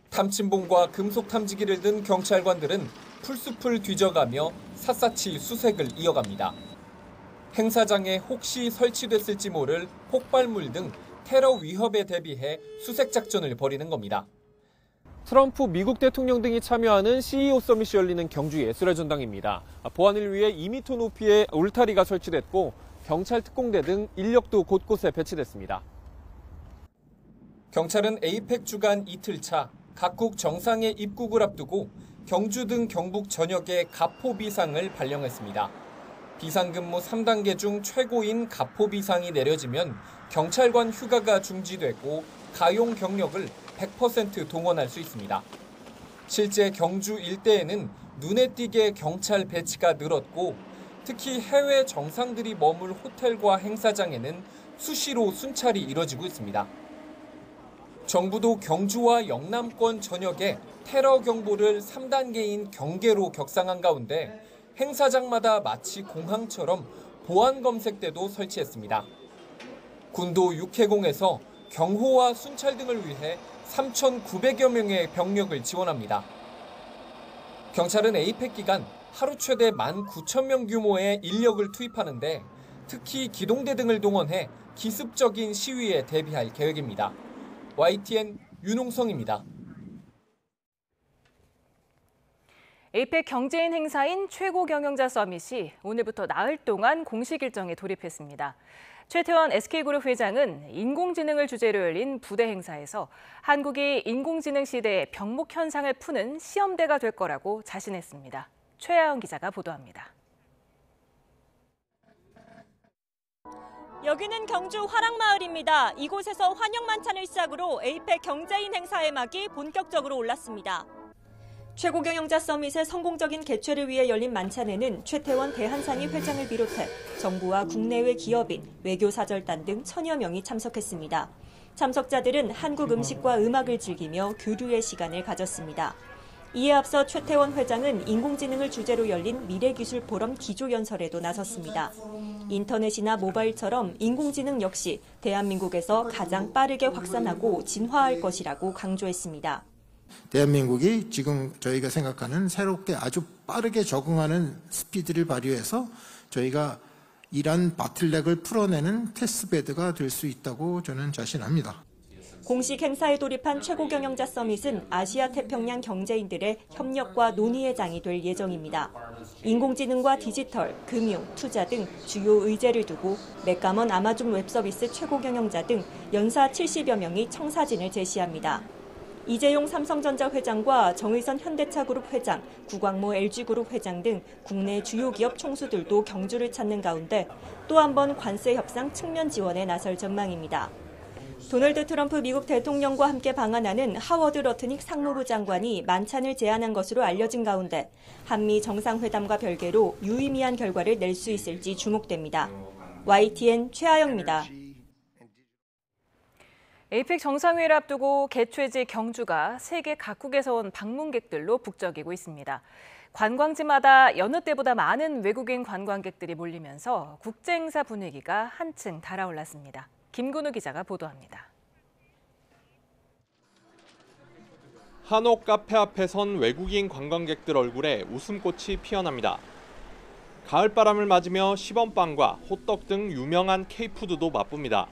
탐침봉과 금속 탐지기를 든 경찰관들은 풀숲을 뒤져가며 샅샅이 수색을 이어갑니다. 행사장에 혹시 설치됐을지 모를 폭발물 등 테러 위협에 대비해 수색 작전을 벌이는 겁니다. 트럼프 미국 대통령 등이 참여하는 CEO 서밋이 열리는 경주 예술의 전당입니다. 보안을 위해 2m 높이의 울타리가 설치됐고 경찰 특공대 등 인력도 곳곳에 배치됐습니다. 경찰은 에이펙 주간 이틀차 각국 정상의 입국을 앞두고 경주 등 경북 전역에 가포 비상을 발령했습니다. 비상근무 3단계 중 최고인 가포 비상이 내려지면 경찰관 휴가가 중지되고 가용 경력을 100% 동원할 수 있습니다. 실제 경주 일대에는 눈에 띄게 경찰 배치가 늘었고 특히 해외 정상들이 머물 호텔과 행사장에는 수시로 순찰이 이뤄지고 있습니다. 정부도 경주와 영남권 전역에 테러 경보를 3단계인 경계로 격상한 가운데 행사장마다 마치 공항처럼 보안 검색대도 설치했습니다. 군도 육해공에서 경호와 순찰 등을 위해 3,900여 명의 병력을 지원합니다. 경찰은 에이펙 기간 하루 최대 19,000명 규모의 인력을 투입하는데 특히 기동대 등을 동원해 기습적인 시위에 대비할 계획입니다. YTN 윤홍성입니다. 에이펙 경제인 행사인 최고경영자 서밋이 오늘부터 나흘 동안 공식 일정에 돌입했습니다. 최태원 SK그룹 회장은 인공지능을 주제로 열린 부대 행사에서 한국이 인공지능 시대의 병목 현상을 푸는 시험대가 될 거라고 자신했습니다. 최하영 기자가 보도합니다. 여기는 경주 화랑마을입니다. 이곳에서 환영 만찬을 시작으로 에이펙 경제인 행사의 막이 본격적으로 올랐습니다. 최고경영자 서밋의 성공적인 개최를 위해 열린 만찬에는 최태원 대한상의 회장을 비롯해 정부와 국내외 기업인, 외교사절단 등 1000여 명이 참석했습니다. 참석자들은 한국 음식과 음악을 즐기며 교류의 시간을 가졌습니다. 이에 앞서 최태원 회장은 인공지능을 주제로 열린 미래기술 포럼 기조연설에도 나섰습니다. 인터넷이나 모바일처럼 인공지능 역시 대한민국에서 가장 빠르게 확산하고 진화할 것이라고 강조했습니다. 대한민국이 지금 저희가 생각하는 새롭게 아주 빠르게 적응하는 스피드를 발휘해서 저희가 이런 바틀렉을 풀어내는 테스트베드가 될 수 있다고 저는 자신합니다. 공식 행사에 돌입한 최고경영자 서밋은 아시아 태평양 경제인들의 협력과 논의의 장이 될 예정입니다. 인공지능과 디지털, 금융, 투자 등 주요 의제를 두고 맥가먼 아마존 웹서비스 최고경영자 등 연사 70여 명이 청사진을 제시합니다. 이재용 삼성전자 회장과 정의선 현대차그룹 회장, 구광모 LG그룹 회장 등 국내 주요 기업 총수들도 경주를 찾는 가운데 또 한 번 관세 협상 측면 지원에 나설 전망입니다. 도널드 트럼프 미국 대통령과 함께 방한하는 하워드 러트닉 상무부 장관이 만찬을 제안한 것으로 알려진 가운데 한미 정상회담과 별개로 유의미한 결과를 낼 수 있을지 주목됩니다. YTN 최하영입니다. 에이펙 정상회의를 앞두고 개최지 경주가 세계 각국에서 온 방문객들로 북적이고 있습니다. 관광지마다 여느 때보다 많은 외국인 관광객들이 몰리면서 국제행사 분위기가 한층 달아올랐습니다. 김근우 기자가 보도합니다. 한옥 카페 앞에 선 외국인 관광객들 얼굴에 웃음꽃이 피어납니다. 가을바람을 맞으며 시범빵과 호떡 등 유명한 K푸드도 맛봅니다.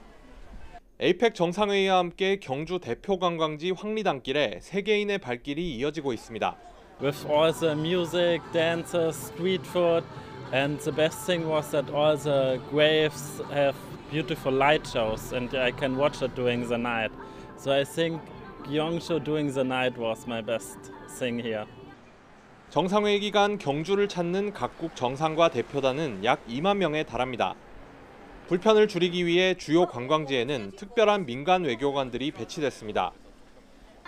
에이펙 정상회의와 함께 경주 대표 관광지 황리단길에 세계인의 발길이 이어지고 있습니다. With all the music, dances, street food, and the best thing was that all the graves have beautiful light shows, and I can watch it during the night. So I think Gyeongsho during the night was my best thing here. 정상회의 기간 경주를 찾는 각국 정상과 대표단은 약 2만 명에 달합니다. 불편을 줄이기 위해 주요 관광지에는 특별한 민간 외교관들이 배치됐습니다.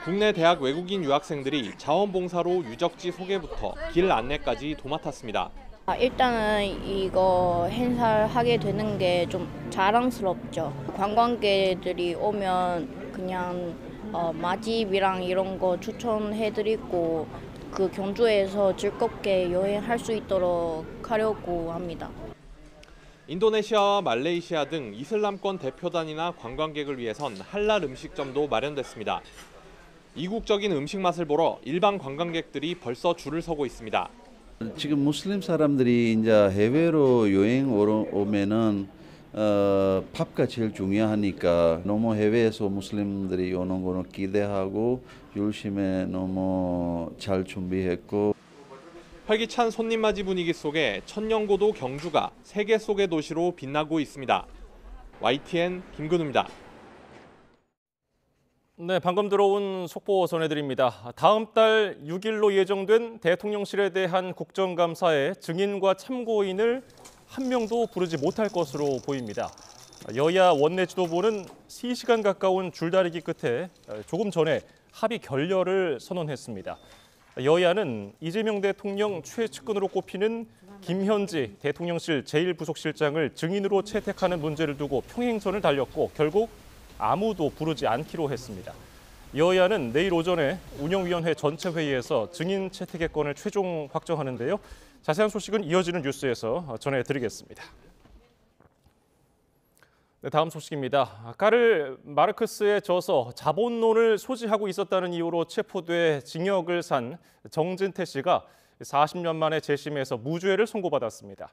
국내 대학 외국인 유학생들이 자원봉사로 유적지 소개부터 길 안내까지 도맡았습니다. 일단은 이거 행사를 하게 되는 게 좀 자랑스럽죠. 관광객들이 오면 그냥 맛집이랑 이런 거 추천해드리고 그 경주에서 즐겁게 여행할 수 있도록 하려고 합니다. 인도네시아와 말레이시아 등 이슬람권 대표단이나 관광객을 위해선 할랄 음식점도 마련됐습니다. 이국적인 음식 맛을 보러 일반 관광객들이 벌써 줄을 서고 있습니다. 지금 무슬림 사람들이 이제 해외로 여행 오면은 밥가 제일 중요하니까 너무 해외에서 무슬림들이 오는 거는 기대하고 열심히 너무 잘 준비했고. 활기찬 손님 맞이 분위기 속에 천년고도 경주가 세계 속의 도시로 빛나고 있습니다. YTN 김근우입니다. 네, 방금 들어온 속보 전해드립니다. 다음 달 6일로 예정된 대통령실에 대한 국정감사에 증인과 참고인을 한 명도 부르지 못할 것으로 보입니다. 여야 원내 지도부는 3시간 가까운 줄다리기 끝에 조금 전에 합의 결렬을 선언했습니다. 여야는 이재명 대통령 최측근으로 꼽히는 김현지 대통령실 제1부속실장을 증인으로 채택하는 문제를 두고 평행선을 달렸고 결국 아무도 부르지 않기로 했습니다. 여야는 내일 오전에 운영위원회 전체 회의에서 증인 채택의 건을 최종 확정하는데요. 자세한 소식은 이어지는 뉴스에서 전해드리겠습니다. 네, 다음 소식입니다. 카를 마르크스에 져서 자본론을 소지하고 있었다는 이유로 체포돼 징역을 산 정진태 씨가 40년 만에 재심에서 무죄를 선고받았습니다.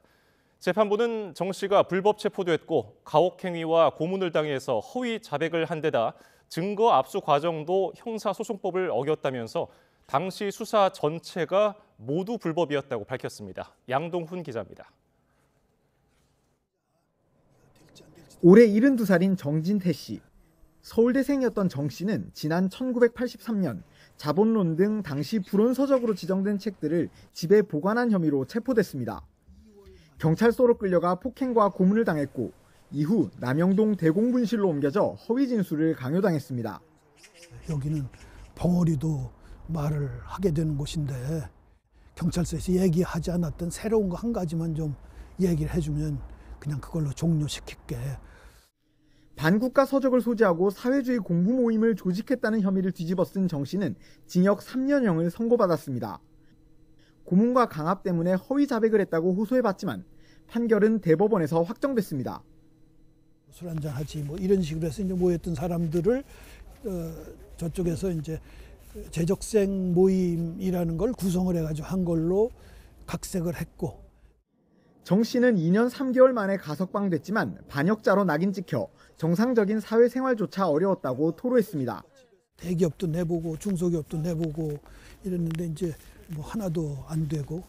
재판부는 정 씨가 불법 체포됐고 가혹행위와 고문을 당해서 허위 자백을 한 데다 증거 압수 과정도 형사소송법을 어겼다면서 당시 수사 전체가 모두 불법이었다고 밝혔습니다. 양동훈 기자입니다. 올해 72살인 정진태 씨. 서울대생이었던 정 씨는 지난 1983년 자본론 등 당시 불온서적으로 지정된 책들을 집에 보관한 혐의로 체포됐습니다. 경찰서로 끌려가 폭행과 고문을 당했고 이후 남영동 대공분실로 옮겨져 허위 진술을 강요당했습니다. 여기는 벙어리도 말을 하게 되는 곳인데 경찰서에서 얘기하지 않았던 새로운 거 한 가지만 좀 얘기를 해주면 그냥 그걸로 종료시킬게. 반국가 서적을 소지하고 사회주의 공부 모임을 조직했다는 혐의를 뒤집어 쓴 정 씨는 징역 3년형을 선고받았습니다. 고문과 강압 때문에 허위 자백을 했다고 호소해봤지만 판결은 대법원에서 확정됐습니다. 술 한잔 하지 뭐 이런 식으로 해서 이제 모였던 사람들을 저쪽에서 이제 재적생 모임이라는 걸 구성을 해가지고 한 걸로 각색을 했고. 정 씨는 2년 3개월 만에 가석방됐지만 반역자로 낙인 찍혀 정상적인 사회생활조차 어려웠다고 토로했습니다. 대기업도 내보고 중소기업도 내보고 이랬는데 이제 뭐 하나도 안 되고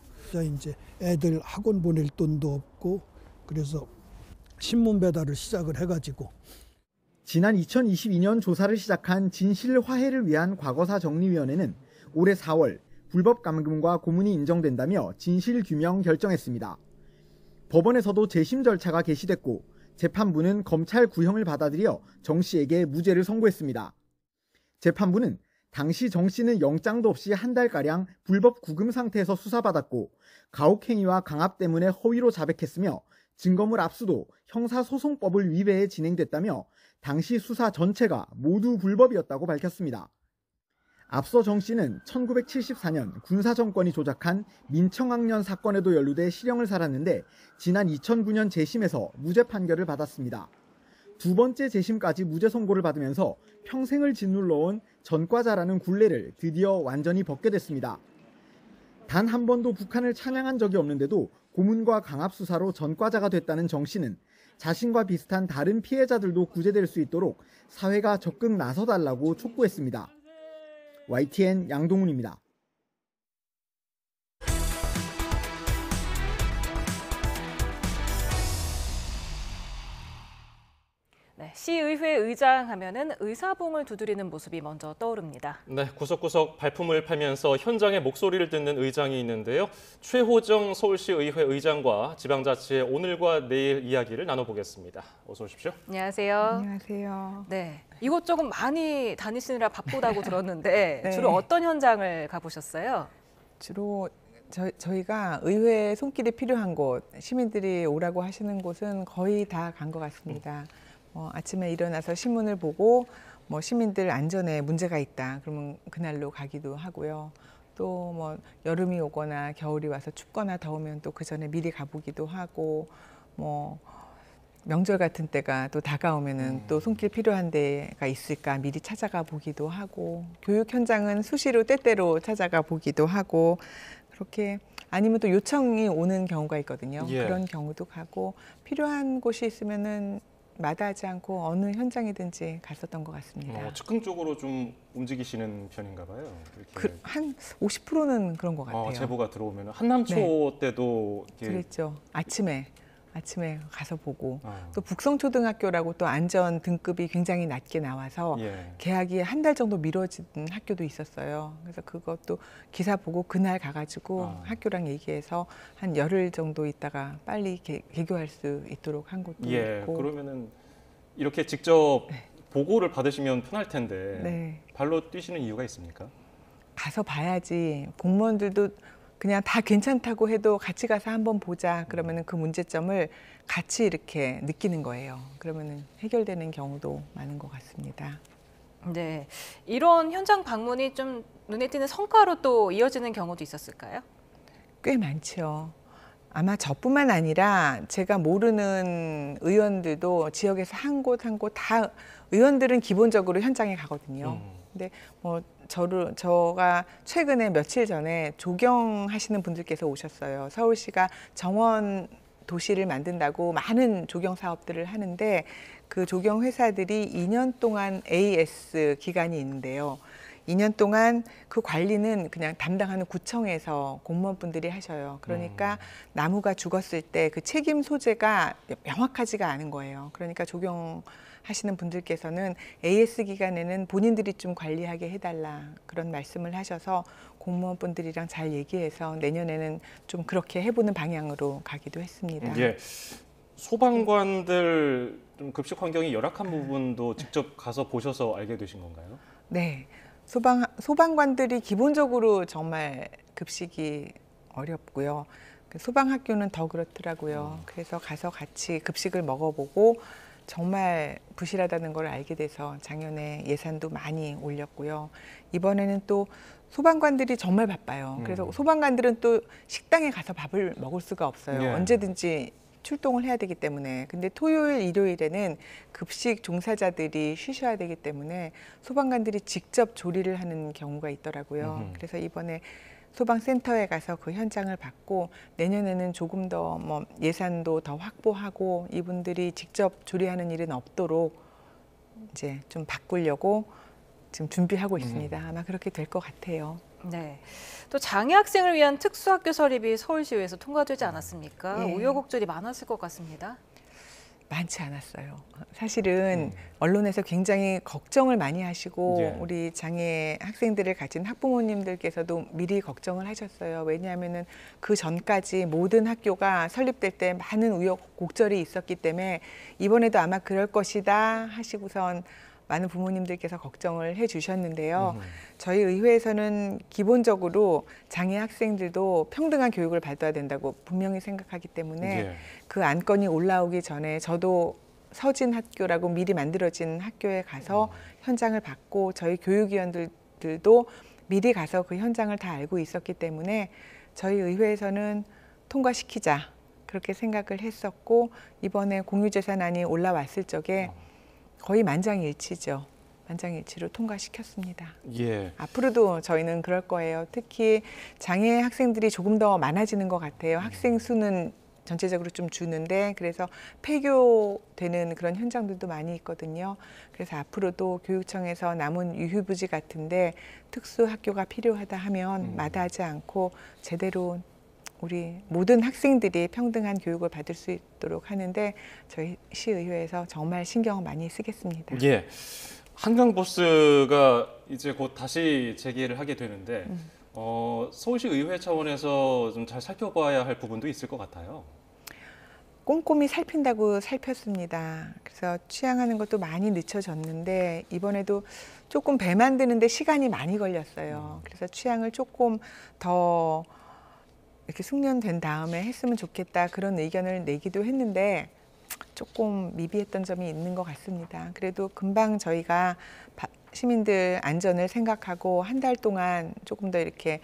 이제 애들 학원 보낼 돈도 없고 그래서 신문 배달을 시작을 해가지고. 지난 2022년 조사를 시작한 진실화해를 위한 과거사 정리위원회는 올해 4월 불법 감금과 고문이 인정된다며 진실규명 결정했습니다. 법원에서도 재심 절차가 개시됐고 재판부는 검찰 구형을 받아들여 정 씨에게 무죄를 선고했습니다. 재판부는 당시 정 씨는 영장도 없이 한 달가량 불법 구금 상태에서 수사받았고 가혹행위와 강압 때문에 허위로 자백했으며 증거물 압수도 형사소송법을 위배해 진행됐다며 당시 수사 전체가 모두 불법이었다고 밝혔습니다. 앞서 정 씨는 1974년 군사정권이 조작한 민청학년 사건에도 연루돼 실형을 살았는데 지난 2009년 재심에서 무죄 판결을 받았습니다. 두 번째 재심까지 무죄 선고를 받으면서 평생을 짓눌러온 전과자라는 굴레를 드디어 완전히 벗게 됐습니다. 단 한 번도 북한을 찬양한 적이 없는데도 고문과 강압 수사로 전과자가 됐다는 정 씨는 자신과 비슷한 다른 피해자들도 구제될 수 있도록 사회가 적극 나서달라고 촉구했습니다. YTN 양동훈입니다. 네, 시의회 의장 하면은 의사봉을 두드리는 모습이 먼저 떠오릅니다. 네, 구석구석 발품을 팔면서 현장의 목소리를 듣는 의장이 있는데요. 최호정 서울시의회 의장과 지방자치의 오늘과 내일 이야기를 나눠보겠습니다. 어서 오십시오. 안녕하세요. 안녕하세요. 네, 이곳저곳 많이 다니시느라 바쁘다고 들었는데 네. 주로 어떤 현장을 가보셨어요? 주로 저희가 의회 손길이 필요한 곳, 시민들이 오라고 하시는 곳은 거의 다 간 것 같습니다. 아침에 일어나서 신문을 보고 시민들 안전에 문제가 있다 그러면 그날로 가기도 하고요. 또 여름이 오거나 겨울이 와서 춥거나 더우면 또 그 전에 미리 가보기도 하고 명절 같은 때가 또 다가오면은 또 손길 필요한 데가 있을까 미리 찾아가 보기도 하고, 교육 현장은 수시로 때때로 찾아가 보기도 하고, 그렇게 아니면 또 요청이 오는 경우가 있거든요. 예. 그런 경우도 가고, 필요한 곳이 있으면은 마다하지 않고 어느 현장이든지 갔었던 것 같습니다. 즉흥적으로 좀 움직이시는 편인가 봐요. 한 50%는 그런 것 같아요. 제보가 들어오면 한남초 때도 그랬죠. 아침에 가서 보고, 또 북성초등학교라고 또 안전 등급이 굉장히 낮게 나와서 개학이 한 달 정도 미뤄진 학교도 있었어요. 그래서 그것도 기사 보고 그날 가가지고 학교랑 얘기해서 한 열흘 정도 있다가 빨리 개교할 수 있도록 한 곳도 있고. 그러면은 이렇게 직접 보고를 받으시면 편할 텐데 발로 뛰시는 이유가 있습니까? 가서 봐야지. 공무원들도 그냥 다 괜찮다고 해도 같이 가서 한번 보자 그러면은 그 문제점을 같이 이렇게 느끼는 거예요. 그러면은 해결되는 경우도 많은 것 같습니다. 네, 이런 현장 방문이 좀 눈에 띄는 성과로 또 이어지는 경우도 있었을까요? 꽤 많죠. 아마 저뿐만 아니라 제가 모르는 의원들도 지역에서 한 곳 다, 의원들은 기본적으로 현장에 가거든요. 근데 저가 최근에 며칠 전에 조경하시는 분들께서 오셨어요. 서울시가 정원 도시를 만든다고 많은 조경 사업들을 하는데, 그 조경 회사들이 2년 동안 AS 기간이 있는데요. 2년 동안 그 관리는 그냥 담당하는 구청에서 공무원분들이 하셔요. 그러니까 나무가 죽었을 때 그 책임 소재가 명확하지가 않은 거예요. 그러니까 조경하시는 분들께서는 AS 기간에는 본인들이 좀 관리하게 해달라 그런 말씀을 하셔서 공무원분들이랑 잘 얘기해서 내년에는 좀 그렇게 해보는 방향으로 가기도 했습니다. 소방관들 좀 급식 환경이 열악한 부분도 직접 가서 보셔서 알게 되신 건가요? 네. 소방관들이 기본적으로 정말 급식이 어렵고요. 소방학교는 더 그렇더라고요. 그래서 가서 같이 급식을 먹어보고 정말 부실하다는 걸 알게 돼서 작년에 예산도 많이 올렸고요. 이번에는 또 소방관들이 정말 바빠요. 그래서 소방관들은 또 식당에 가서 밥을 먹을 수가 없어요. 언제든지 출동을 해야 되기 때문에. 근데 토요일, 일요일에는 급식 종사자들이 쉬셔야 되기 때문에 소방관들이 직접 조리를 하는 경우가 있더라고요. 그래서 이번에 소방센터에 가서 그 현장을 봤고, 내년에는 조금 더 예산도 더 확보하고 이분들이 직접 조리하는 일은 없도록 이제 좀 바꾸려고 지금 준비하고 있습니다. 아마 그렇게 될 것 같아요. 네. 또 장애 학생을 위한 특수학교 설립이 서울시의회에서 통과되지 않았습니까? 우여곡절이 많았을 것 같습니다. 많지 않았어요. 사실은 언론에서 굉장히 걱정을 많이 하시고 우리 장애 학생들을 가진 학부모님들께서도 미리 걱정을 하셨어요. 왜냐하면은 그 전까지 모든 학교가 설립될 때 많은 우여곡절이 있었기 때문에 이번에도 아마 그럴 것이다 하시고선 많은 부모님들께서 걱정을 해주셨는데요. 저희 의회에서는 기본적으로 장애 학생들도 평등한 교육을 받아야 된다고 분명히 생각하기 때문에 그 안건이 올라오기 전에 저도 서진학교라고 미리 만들어진 학교에 가서 현장을 봤고, 저희 교육위원들도 미리 가서 그 현장을 다 알고 있었기 때문에 저희 의회에서는 통과시키자 그렇게 생각을 했었고, 이번에 공유재산안이 올라왔을 적에 거의 만장일치죠. 만장일치로 통과시켰습니다. 앞으로도 저희는 그럴 거예요. 특히 장애 학생들이 조금 더 많아지는 것 같아요. 학생 수는 전체적으로 좀 주는데 그래서 폐교되는 그런 현장들도 많이 있거든요. 그래서 앞으로도 교육청에서 남은 유휴부지 같은데 특수 학교가 필요하다 하면 마다하지 않고 제대로 우리 모든 학생들이 평등한 교육을 받을 수 있도록 하는데 저희 시의회에서 정말 신경을 많이 쓰겠습니다. 예, 한강버스가 이제 곧 다시 재개를 하게 되는데 서울시 의회 차원에서 좀 잘 살펴봐야 할 부분도 있을 것 같아요. 꼼꼼히 살핀다고 살폈습니다. 그래서 취항하는 것도 많이 늦춰졌는데 이번에도 조금 배 만드는데 시간이 많이 걸렸어요. 그래서 취항을 조금 더 이렇게 숙련된 다음에 했으면 좋겠다 그런 의견을 내기도 했는데 조금 미비했던 점이 있는 것 같습니다. 그래도 금방 저희가 시민들 안전을 생각하고 한 달 동안 조금 더 이렇게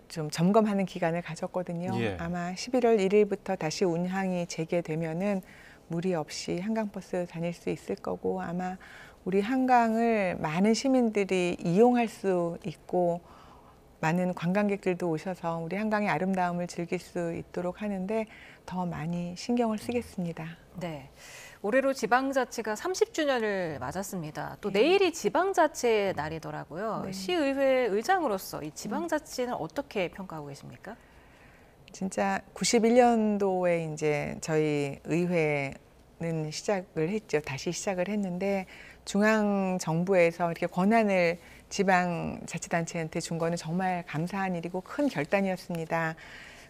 좀 점검하는 기간을 가졌거든요. 예. 아마 11월 1일부터 다시 운항이 재개되면은 무리 없이 한강버스 다닐 수 있을 거고 아마 우리 한강을 많은 시민들이 이용할 수 있고 많은 관광객들도 오셔서 우리 한강의 아름다움을 즐길 수 있도록 하는데 더 많이 신경을 쓰겠습니다. 네. 올해로 지방자치가 30주년을 맞았습니다. 또 내일이 지방자치 날이더라고요. 네. 시의회 의장으로서 이 지방자치는 어떻게 평가하고 계십니까? 진짜 91년도에 이제 저희 의회는 시작을 했죠. 다시 시작을 했는데 중앙 정부에서 이렇게 권한을 지방자치단체한테 준 거는 정말 감사한 일이고 큰 결단이었습니다.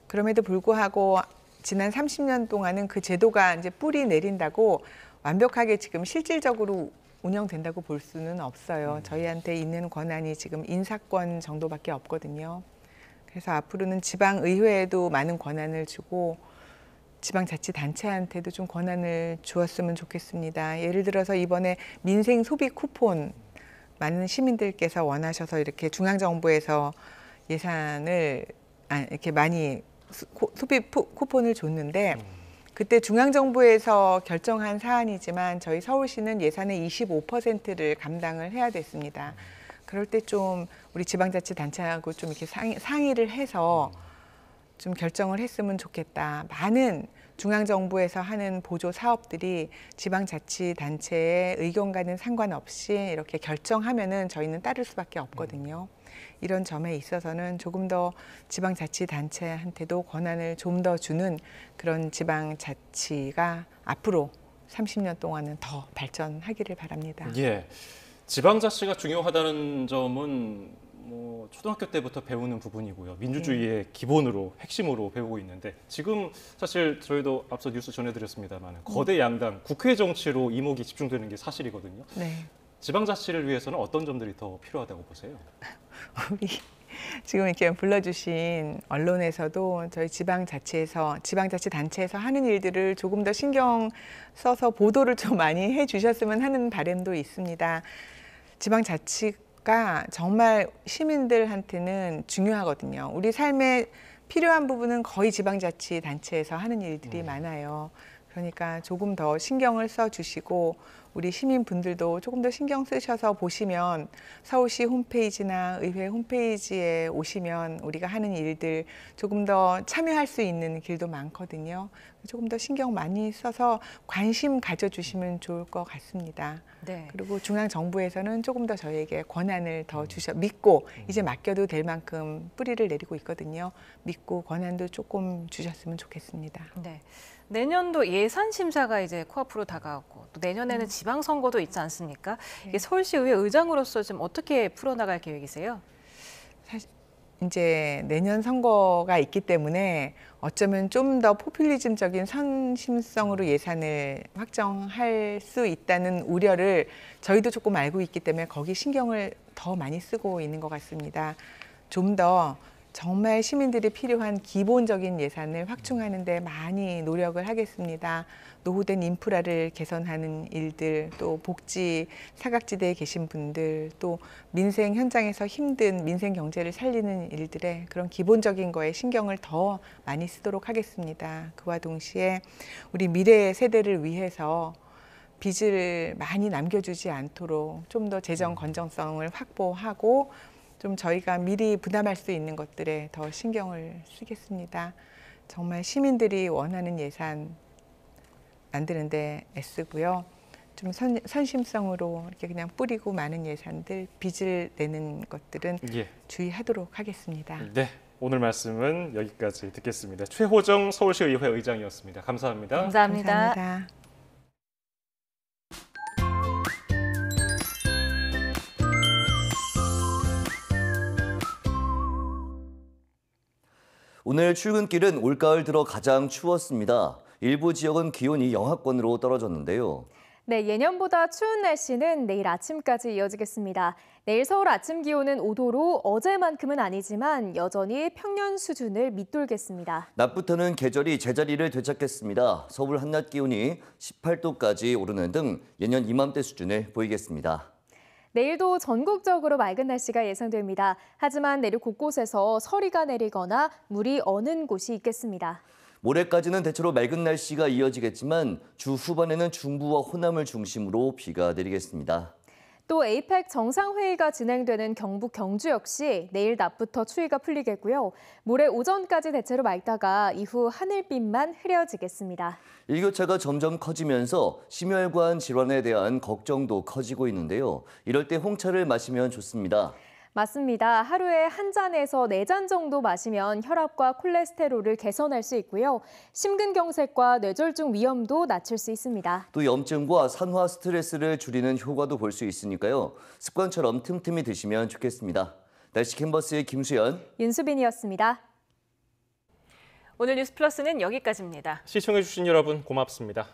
그럼에도 불구하고 지난 30년 동안은 그 제도가 이제 뿌리 내린다고 완벽하게 지금 실질적으로 운영된다고 볼 수는 없어요. 저희한테 있는 권한이 지금 인사권 정도밖에 없거든요. 그래서 앞으로는 지방의회에도 많은 권한을 주고 지방자치단체한테도 좀 권한을 주었으면 좋겠습니다. 예를 들어서 이번에 민생 소비 쿠폰 많은 시민들께서 원하셔서 이렇게 중앙정부에서 예산을 이렇게 많이 소비 쿠폰을 줬는데 그때 중앙정부에서 결정한 사안이지만 저희 서울시는 예산의 25%를 감당을 해야 됐습니다. 그럴 때 좀 우리 지방자치단체하고 좀 이렇게 상의를 해서 좀 결정을 했으면 좋겠다. 많은 중앙정부에서 하는 보조 사업들이 지방자치단체의 의견과는 상관없이 이렇게 결정하면은 저희는 따를 수밖에 없거든요. 이런 점에 있어서는 조금 더 지방자치단체한테도 권한을 좀 더 주는 그런 지방자치가 앞으로 30년 동안은 더 발전하기를 바랍니다. 예, 지방자치가 중요하다는 점은 초등학교 때부터 배우는 부분이고요. 민주주의의 기본으로 핵심으로 배우고 있는데 지금 사실 저희도 앞서 뉴스 전해드렸습니다만 거대 양당 국회 정치로 이목이 집중되는 게 사실이거든요. 네. 지방자치를 위해서는 어떤 점들이 더 필요하다고 보세요? 우리 지금 이렇게 불러주신 언론에서도 저희 지방자치단체에서 하는 일들을 조금 더 신경 써서 보도를 좀 많이 해주셨으면 하는 바람도 있습니다. 지방자치가 정말 시민들한테는 중요하거든요. 우리 삶에 필요한 부분은 거의 지방자치단체에서 하는 일들이 많아요. 그러니까 조금 더 신경을 써주시고 우리 시민분들도 조금 더 신경 쓰셔서 보시면 서울시 홈페이지나 의회 홈페이지에 오시면 우리가 하는 일들 조금 더 참여할 수 있는 길도 많거든요. 조금 더 신경 많이 써서 관심 가져주시면 좋을 것 같습니다. 네. 그리고 중앙정부에서는 조금 더 저희에게 권한을 더 믿고 이제 맡겨도 될 만큼 뿌리를 내리고 있거든요. 믿고 권한도 조금 주셨으면 좋겠습니다. 네. 내년도 예산 심사가 이제 코앞으로 다가오고 또 내년에는 지방선거도 있지 않습니까? 이게 서울시의회 의장으로서 좀 어떻게 풀어나갈 계획이세요? 사실 이제 내년 선거가 있기 때문에 어쩌면 좀 더 포퓰리즘적인 선심성으로 예산을 확정할 수 있다는 우려를 저희도 조금 알고 있기 때문에 거기 신경을 더 많이 쓰고 있는 것 같습니다. 좀 더 정말 시민들이 필요한 기본적인 예산을 확충하는 데 많이 노력을 하겠습니다. 노후된 인프라를 개선하는 일들, 또 복지 사각지대에 계신 분들, 또 민생 현장에서 힘든 민생 경제를 살리는 일들에 그런 기본적인 거에 신경을 더 많이 쓰도록 하겠습니다. 그와 동시에 우리 미래 세대를 위해서 빚을 많이 남겨주지 않도록 좀 더 재정 건전성을 확보하고 좀 저희가 미리 부담할 수 있는 것들에 더 신경을 쓰겠습니다. 정말 시민들이 원하는 예산 만드는데 애쓰고요. 좀 선심성으로 이렇게 그냥 뿌리고 많은 예산들, 빚을 내는 것들은 주의하도록 하겠습니다. 네, 오늘 말씀은 여기까지 듣겠습니다. 최호정 서울시의회 의장이었습니다. 감사합니다. 감사합니다. 감사합니다. 오늘 출근길은 올가을 들어 가장 추웠습니다. 일부 지역은 기온이 영하권으로 떨어졌는데요. 네, 예년보다 추운 날씨는 내일 아침까지 이어지겠습니다. 내일 서울 아침 기온은 5도로 어제만큼은 아니지만 여전히 평년 수준을 밑돌겠습니다. 낮부터는 계절이 제자리를 되찾겠습니다. 서울 한낮 기온이 18도까지 오르는 등 예년 이맘때 수준을 보이겠습니다. 내일도 전국적으로 맑은 날씨가 예상됩니다. 하지만 내륙 곳곳에서 서리가 내리거나 물이 어는 곳이 있겠습니다. 모레까지는 대체로 맑은 날씨가 이어지겠지만 주 후반에는 중부와 호남을 중심으로 비가 내리겠습니다. 또 에이펙 정상회의가 진행되는 경북 경주 역시 내일 낮부터 추위가 풀리겠고요. 모레 오전까지 대체로 맑다가 이후 하늘빛만 흐려지겠습니다. 일교차가 점점 커지면서 심혈관 질환에 대한 걱정도 커지고 있는데요. 이럴 때 홍차를 마시면 좋습니다. 맞습니다. 하루에 1잔에서 4잔 정도 마시면 혈압과 콜레스테롤을 개선할 수 있고요. 심근경색과 뇌졸중 위험도 낮출 수 있습니다. 또 염증과 산화 스트레스를 줄이는 효과도 볼 수 있으니까요. 습관처럼 틈틈이 드시면 좋겠습니다. 날씨 캔버스의 김수연, 윤수빈이었습니다. 오늘 뉴스 플러스는 여기까지입니다. 시청해주신 여러분 고맙습니다.